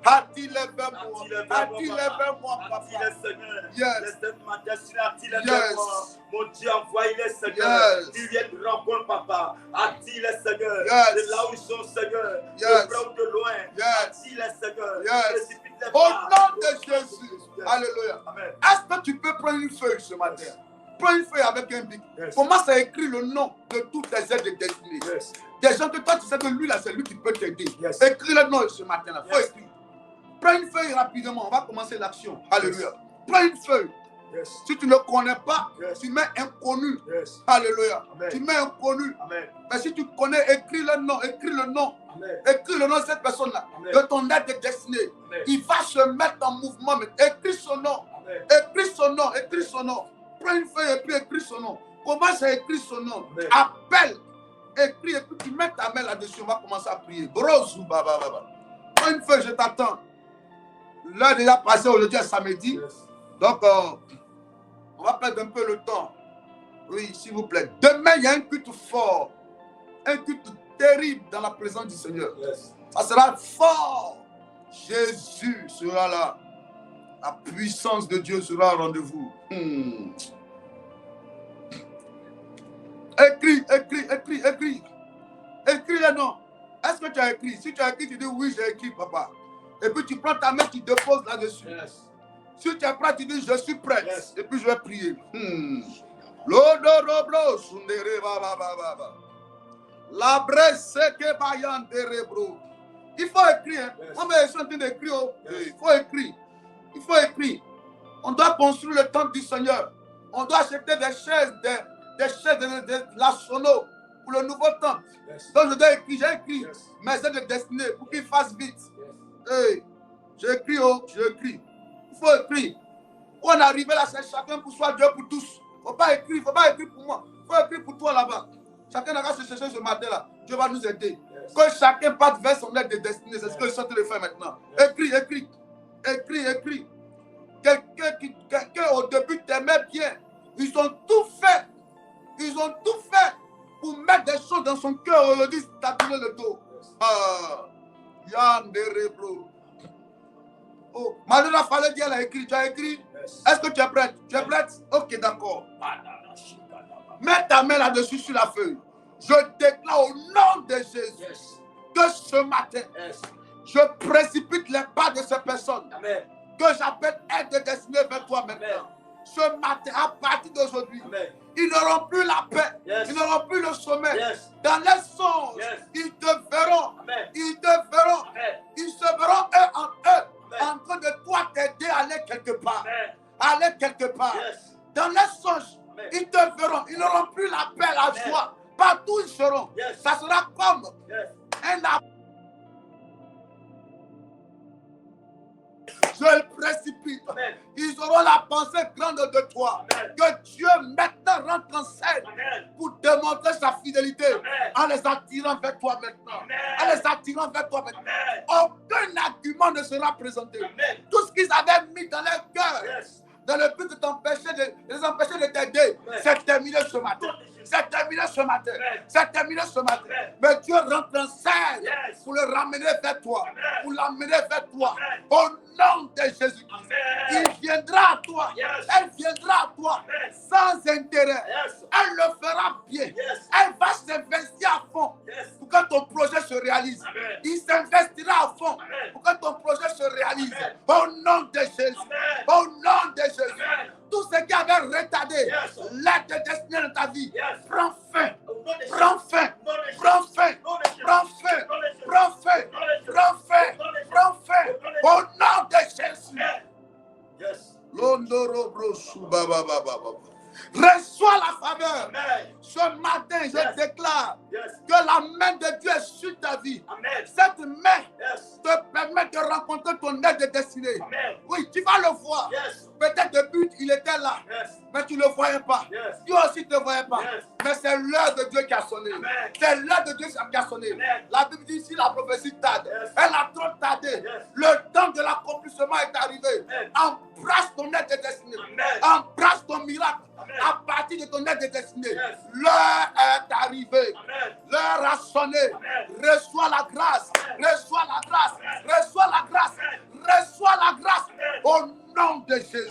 attire vers moi, attire vers moi, papa. Yes. Mon Dieu, envoie-les, Seigneur. Ils viennent de rencontre, papa. Attire-les, Seigneur. De là où ils sont, Seigneur. De près ou de loin. Attire-les, Seigneur. Précipite-les. Au nom de Jésus. Alléluia. Est-ce que tu peux prendre une feuille ce matin? Prends une feuille avec un bic. Commence à écrire le nom de toutes les aides de destinée. Des gens que toi, tu sais que lui, là, c'est lui qui peut t'aider. Écris le nom ce matin-là. Faut écrire. Prends une feuille rapidement. On va commencer l'action. Alléluia. Prends une feuille. Si tu ne connais pas, tu mets inconnu. Alléluia. Tu mets inconnu. Mais si tu connais, écris le nom. Écris le nom. Écris le nom de cette personne-là. De ton aide de destinée. Il va se mettre en mouvement. Écris son nom. Écris son nom. Écris son nom. Prends une feuille et puis écris son nom. Commence à écrire son nom. Appelle. Écris et puis tu mets ta main là-dessus. On va commencer à prier. Brosou, baba, baba. Prends une feuille, je t'attends. L'heure est déjà passée aujourd'hui à samedi. Donc, on va perdre un peu le temps. Oui, s'il vous plaît. Demain, il y a un culte fort. Un culte terrible dans la présence du Seigneur. Ça sera fort. Jésus sera là. La puissance de Dieu sera au rendez-vous. Écris. Écris le nom. Est-ce que tu as écrit? Si tu as écrit, tu dis oui, j'ai écrit, papa. Et puis tu prends ta main, tu déposes là-dessus. Si tu es prêt, tu dis je suis prêt. Et puis je vais prier. Il faut écrire. Moi, je suis en train d'écrire. Il faut écrire. Il faut écrire. On doit construire le temple du Seigneur. On doit acheter des chaises, des chaises de la sono pour le nouveau temple. Donc je dois écrire. J'ai écrit mes aides de destinée pour qu'il fasse vite. J'ai écrit. Il faut écrire. Quand on est arrivé là, c'est chacun pour soi, Dieu pour tous. Il ne faut pas écrire pour moi. Il faut écrire pour toi là-bas. Chacun n'a qu'à se chercher ce matin-là. Dieu va nous aider. Que chacun parte vers son aide de destinée. C'est ce que je suis en train de faire maintenant. Écris. Quelqu'un au début t'aimait bien. Ils ont tout fait. Pour mettre des choses dans son cœur. On le dit, stabiliser le dos. Yann Derebro. Oh, Madonna fallait dire, elle a écrit. Tu as écrit? Est-ce que tu es prête? Tu es prête? Ok, d'accord. Mets ta main là-dessus sur la feuille. Je déclare au nom de Jésus que ce matin, je précipite les pas de ces personnes. Amen. Que j'appelle aide de destinée vers toi maintenant. Ce matin, à partir d'aujourd'hui, ils n'auront plus la paix. Ils n'auront plus le sommeil. Dans les songes, ils te verront. Ils te verront. Ils se verront eux en eux. En train de toi t'aider à aller quelque part. Aller quelque part. Dans les songes, ils te verront. Ils n'auront plus la paix, la joie. Partout ils seront. Ça sera comme un appel. Je le précipite. Ils auront la pensée grande de toi. Que Dieu maintenant rentre en scène pour démontrer sa fidélité en les attirant vers toi maintenant. Aucun argument ne sera présenté. Tout ce qu'ils avaient mis dans leur cœur, dans le but de les empêcher de t'aider, c'est terminé ce matin. C'est terminé ce matin. C'est terminé ce matin. Mais Dieu rentre en scène pour le ramener vers toi. Pour l'amener vers toi. Au nom de Jésus. Il viendra à toi. Elle viendra à toi sans intérêt. Elle le fera bien. Elle va s'investir à fond pour que ton projet se réalise. Il s'investira à fond pour que ton projet se réalise. Au nom de Jésus. Au nom de Jésus. Tout ce qui avait retardé l'aide de destinée dans ta vie, prends fin. Prends fin. Prends fin. Prends fin. Prends fin. Prends fin. Prends fin. Au nom de Jésus. Reçois la faveur. Ce matin, je déclare que la main de Dieu est sur ta vie. Cette main te permet de rencontrer ton aide de destinée. Oui, tu vas le voir. Peut-être de but, il était là, mais tu ne le voyais pas. Tu aussi ne te voyais pas. Mais c'est l'heure de Dieu qui a sonné. C'est l'heure de Dieu qui a sonné. La Bible dit ici, la prophétie tarde. Elle a trop tardé. Le temps de l'accomplissement est arrivé. Embrasse ton aide de destinée. Embrasse ton miracle. À partir de ton aide de destinée. L'heure est arrivée. L'heure a sonné. Reçois la grâce. Reçois la grâce. Reçois la grâce. Reçois la grâce. Au nom de Jésus.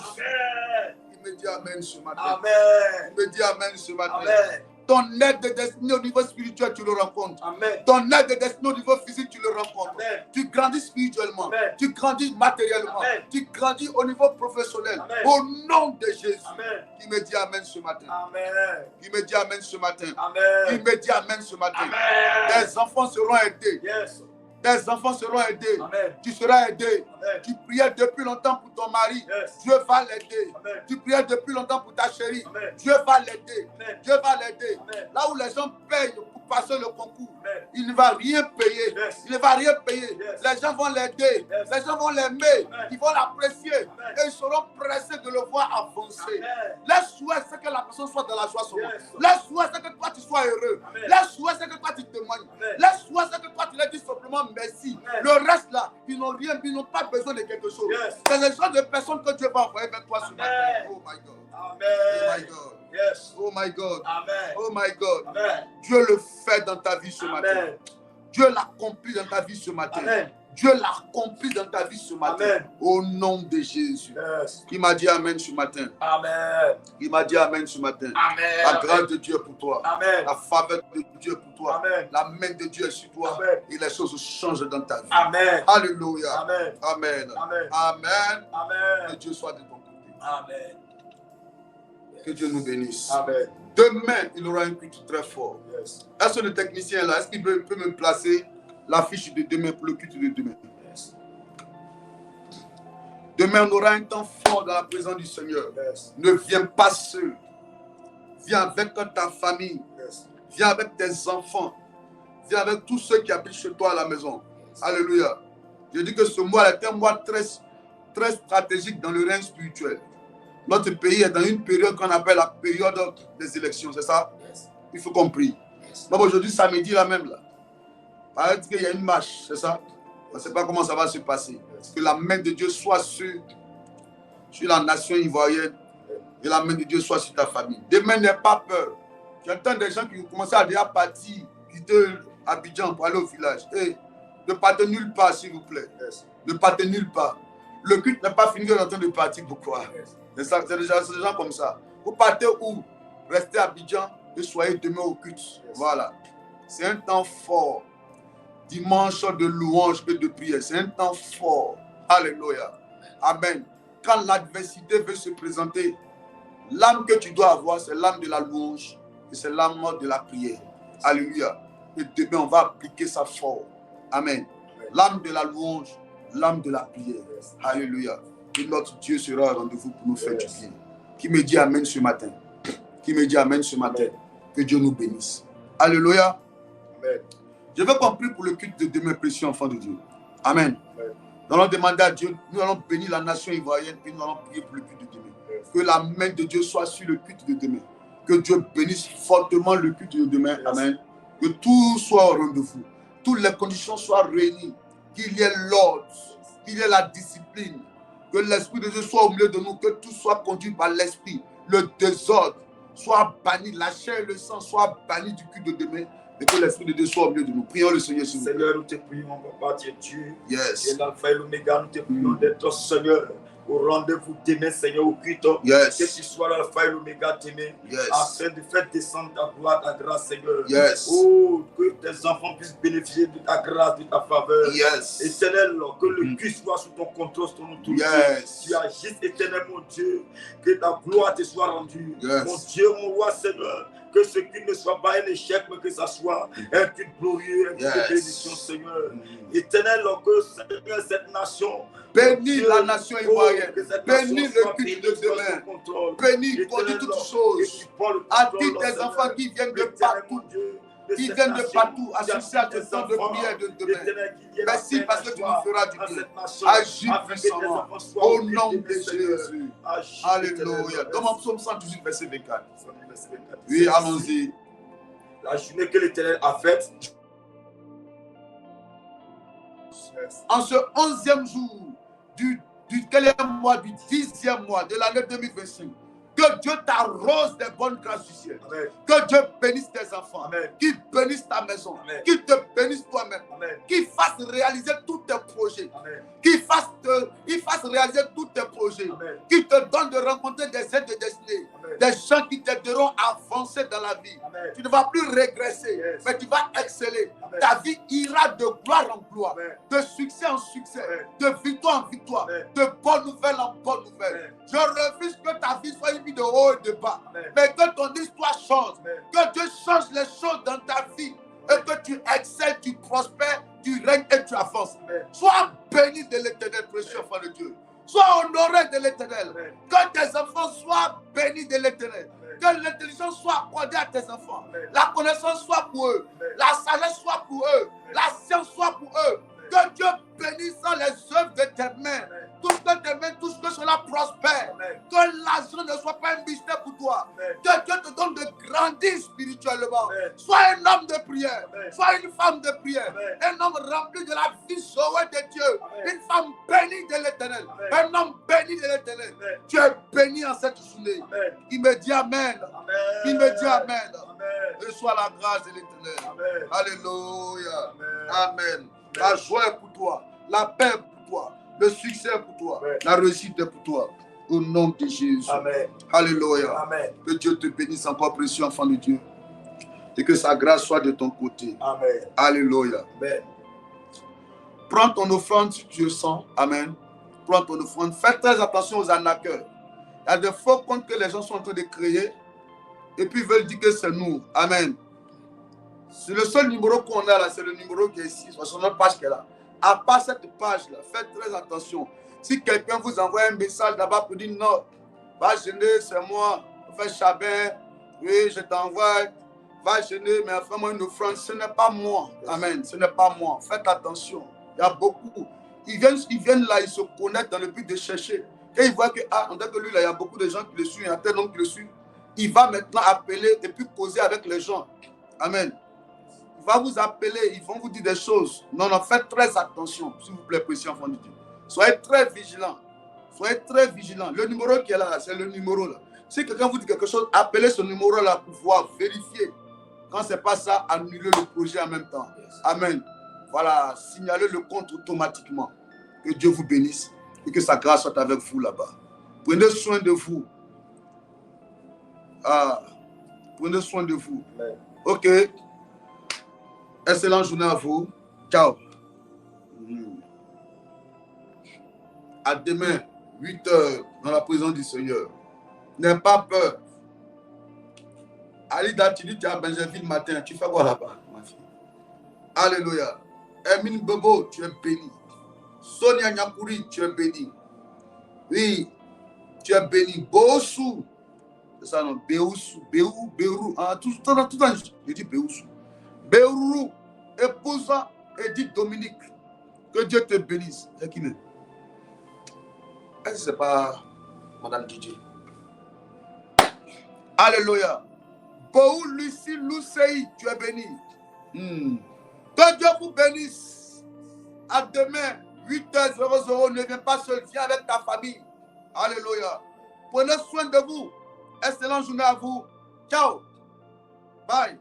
Il me dit amen ce matin. Amen. Il me dit amen ce matin. Amen. Ton aide de destinée au niveau spirituel, tu le rencontres. Amen. Ton aide de destinée au niveau physique, tu le rencontres. Amen. Tu grandis spirituellement. Amen. Tu grandis matériellement. Amen. Tu grandis au niveau professionnel. Amen. Au nom de Jésus. Amen. Il me dit amen ce matin. Amen. Il me dit amen ce matin. Amen. Il me dit amen ce matin. Amen. Tes enfants seront aidés. Yes. Tes enfants seront aidés. Amen. Tu seras aidé. Amen. Tu priais depuis longtemps pour ton mari. Yes. Dieu va l'aider. Amen. Tu priais depuis longtemps pour ta chérie. Amen. Dieu va l'aider. Amen. Dieu va l'aider. Amen. Là où les gens payent pour passer le concours, Amen. il ne va rien payer. Yes. Il ne va rien payer. Yes. Les gens vont l'aider. Yes. Les gens vont l'aimer. Amen. Ils vont l'apprécier. Amen. Et ils seront pressés de le voir avancer. Amen. Les souhaits, c'est que la personne soit dans la joie seulement. Yes. Les souhaits, c'est que toi, tu sois heureux. Amen. Les souhaits, c'est que toi, tu témoignes. Amen. Les souhaits, c'est que toi, tu leur dis simplement merci. Amen. Le reste, là, ils n'ont rien, ils n'ont pas besoin de quelque chose. Yes. C'est le genre de personnes que Dieu va envoyer vers toi ce Amen. matin. Oh my God. Oh my Amen. God. Yes. Oh my God. Amen. Oh my God. Amen. Dieu le fait dans ta vie ce matin. Amen. Dieu l'accomplit dans ta vie ce matin. Amen. Dieu l'accomplit dans ta vie ce matin. Amen. Au nom de Jésus. Yes. Qui m'a dit amen ce matin. Amen. Il m'a dit amen ce matin. Amen. La grâce de Dieu pour toi. Amen. La faveur de Dieu pour toi. Amen. La main de Dieu est sur toi. Amen. Et les choses changent dans ta vie. Amen. Alléluia. Amen. Amen. Amen. Amen. Que Amen. Dieu soit de ton côté. Amen. Que Dieu nous bénisse. Amen. Demain, il aura un culte très fort. Yes. Est-ce que le technicien est là? Est-ce qu'il peut me placer l'affiche de demain pour le culte de demain? Yes. Demain, on aura un temps fort dans la présence du Seigneur. Yes. Ne viens pas seul. Viens avec ta famille. Yes. Viens avec tes enfants. Viens avec tous ceux qui habitent chez toi à la maison. Alléluia. Je dis que ce mois est un mois très, très stratégique dans le règne spirituel. Notre pays est dans une période qu'on appelle la période des élections, c'est ça? Yes. Il faut qu'on prie. Yes. Donc aujourd'hui, samedi, là même, là. Paraît qu'il y a une marche, c'est ça? On ne sait pas comment ça va se passer. Que la main de Dieu soit sur la nation ivoirienne et la main de Dieu soit sur ta famille. Demain, n'aie pas peur. J'entends des gens qui commencent à déjà partir, quitter Abidjan pour aller au village. Hey, ne partez nulle part, s'il vous plaît. Yes. Ne partez nulle part. Le culte n'est pas fini, vous êtes en train de partir. Pourquoi? Yes. C'est des gens comme ça. Vous partez où? Restez à Abidjan et soyez demain au culte. Yes. Voilà. C'est un temps fort. Dimanche de louange et de prière. C'est un temps fort. Alléluia. Amen. Quand l'adversité veut se présenter, l'âme que tu dois avoir, c'est l'âme de la louange et c'est l'âme de la prière. Alléluia. Et demain, on va appliquer ça fort. Amen. L'âme de la louange, l'âme de la prière. Alléluia. Et notre Dieu sera au rendez-vous pour nous faire du bien. Qui me dit amen ce matin? Qui me dit amen ce matin? Que Dieu nous bénisse. Alléluia. Amen. Je veux qu'on prie pour le culte de demain, précieux enfant de Dieu. Amen. Amen. Nous allons demander à Dieu, nous allons bénir la nation ivoirienne et nous allons prier pour le culte de demain. Yes. Que la main de Dieu soit sur le culte de demain. Que Dieu bénisse fortement le culte de demain. Yes. Amen. Que tout soit au rendez-vous. Toutes les conditions soient réunies. Qu'il y ait l'ordre, qu'il y ait la discipline. Que l'Esprit de Dieu soit au milieu de nous. Que tout soit conduit par l'Esprit. Le désordre soit banni, la chair et le sang soient bannis du cul de demain et que l'Esprit de Dieu soit au milieu de nous. Prions le Seigneur, s'il vous plaît. Seigneur, nous te prions, papa, tu es Dieu. Yes. Tu es l'alpha et l'oméga, nous te prions d'être, Seigneur, au rendez-vous demain, Seigneur, au culte. Yes. Que tu sois l'alpha et l'oméga demain, Yes. afin de faire descendre ta gloire, ta grâce, Seigneur. Yes. Oh, que tes enfants puissent bénéficier de ta grâce, de ta faveur. Yes. Éternel, que le culte soit sous ton contrôle, sous ton autorité. Yes. Tu agisses, éternel, mon Dieu, que ta gloire te soit rendue. Yes. Mon Dieu, mon roi, Seigneur, que ce culte ne soit pas un échec, mais que ça soit un culte glorieux, un culte de bénédiction, Seigneur. Éternel, que Seigneur, cette nation, bénis la nation ivoirienne, bénis le culte de demain, demain, bénis, conduis toutes choses, attire tes enfants qui viennent de partout, assister à ce temps de prière de demain. Merci parce que tu nous feras du bien. Agis puissamment au nom de Jésus. Alléluia. Dans mon psaume 118, verset 24. Oui, allons-y. La journée que l'Éternel a faite, en ce 11e jour du quel mois, du 10e mois de l'année 2025, que Dieu t'arrose des bonnes grâces du ciel. Amen. Que Dieu bénisse tes enfants. Amen. Qu'il bénisse ta maison. Amen. Qu'il te bénisse toi-même. Qu'il fasse réaliser tous tes projets. Qu'il fasse réaliser tous tes projets. Qu'il te donne de rencontrer des aides de destinée. Des gens qui t'aideront à avancer dans la vie. Amen. Tu ne vas plus régresser, mais tu vas exceller. Amen. Ta vie ira de gloire en gloire, Amen. de succès en succès, Amen. de victoire en victoire, Amen. de bonne nouvelle en bonne nouvelle. Amen. Je refuse que ta vie soit une vie de haut et de bas, Amen. mais que ton histoire change, Amen. que Dieu change les choses dans ta vie et que tu excelles, tu prospères, tu règnes et tu avances. Amen. Sois béni de l'Éternel, précieux enfant de Dieu. Sois honoré de l'Éternel. Amen. Que tes enfants soient bénis de l'Éternel. Que l'intelligence soit accordée à tes enfants. Amen. La connaissance soit pour eux. Amen. La sagesse soit pour eux. La science soit pour eux. Que Dieu bénisse les œuvres de tes mains. Tout ce que tes mains touchent, que cela prospère. Amen. Que l'argent ne soit pas un mystère pour toi. Amen. Que Dieu te donne de grandir spirituellement. Amen. Sois un homme de prière. Amen. Sois une femme de prière. Amen. Un homme rempli de la vie sauvée de Dieu. Amen. Une femme bénie de l'Éternel. Amen. Un homme béni de l'Éternel. Amen. Tu es béni en cette journée. Amen. Il me dit Amen. Amen. Il me dit Amen. Amen. Reçois la grâce de l'Éternel. Amen. Alléluia. Amen. Amen. La joie est pour toi. La paix est pour toi. Le succès est pour toi. Amen. La réussite est pour toi. Au nom de Jésus. Amen. Alléluia. Amen. Que Dieu te bénisse encore, précieux enfant de Dieu. Et que sa grâce soit de ton côté. Amen. Alléluia. Amen. Prends ton offrande si tu le sens. Amen. Prends ton offrande. Fais très attention aux arnaqueurs. Il y a des faux comptes que les gens sont en train de créer. Et puis ils veulent dire que c'est nous. Amen. C'est le seul numéro qu'on a là, c'est le numéro qui est ici. C'est notre page qui est là. À part cette page-là, faites très attention. Si quelqu'un vous envoie un message là-bas pour dire non, va gêner, c'est moi, fais Chabin, oui, je t'envoie, va gêner, mais fais-moi une offrande, ce n'est pas moi. Amen, ce n'est pas moi. Faites attention. Il y a beaucoup. Ils viennent là, ils se connaissent dans le but de chercher. Et ils voient que, ah, en tant que lui, là, il y a beaucoup de gens qui le suivent, il y a tel nombre qui le suivent. Il va maintenant appeler et puis causer avec les gens. Amen. Il va vous appeler, ils vont vous dire des choses. Non, non, faites très attention, s'il vous plaît, précieux enfant de Dieu. Soyez très vigilants. Soyez très vigilants. Le numéro qui est là, c'est le numéro là. Si quelqu'un vous dit quelque chose, appelez ce numéro là pour pouvoir vérifier. Quand ce n'est pas ça, annulez le projet en même temps. Amen. Voilà, signalez le compte automatiquement. Que Dieu vous bénisse et que sa grâce soit avec vous là-bas. Prenez soin de vous. Ah, prenez soin de vous. Amen. Ok. Excellente journée à vous. Ciao. À demain, 8h, dans la présence du Seigneur. N'aie pas peur. Alida, tu dis tu es à Benjerville matin. Tu fais quoi là-bas, ma fille? Alléluia. Emine Bobo, tu es béni. Sonia Nyakuri, tu es béni. Oui, tu es béni. Bosu. C'est ça, non? Béoussou. Béou. Ah, tout le temps, je dis Béoussou. Béourou, épousa Edith Dominique. Que Dieu te bénisse. C'est qui? Est-ce que ce n'est pas Madame Didier? Alléluia. Boou Lucie Lousseï, tu es béni. Que Dieu vous bénisse. À demain, 8h00. Ne viens pas seul, viens avec ta famille. Alléluia. Prenez soin de vous. Excellente journée à vous. Ciao. Bye.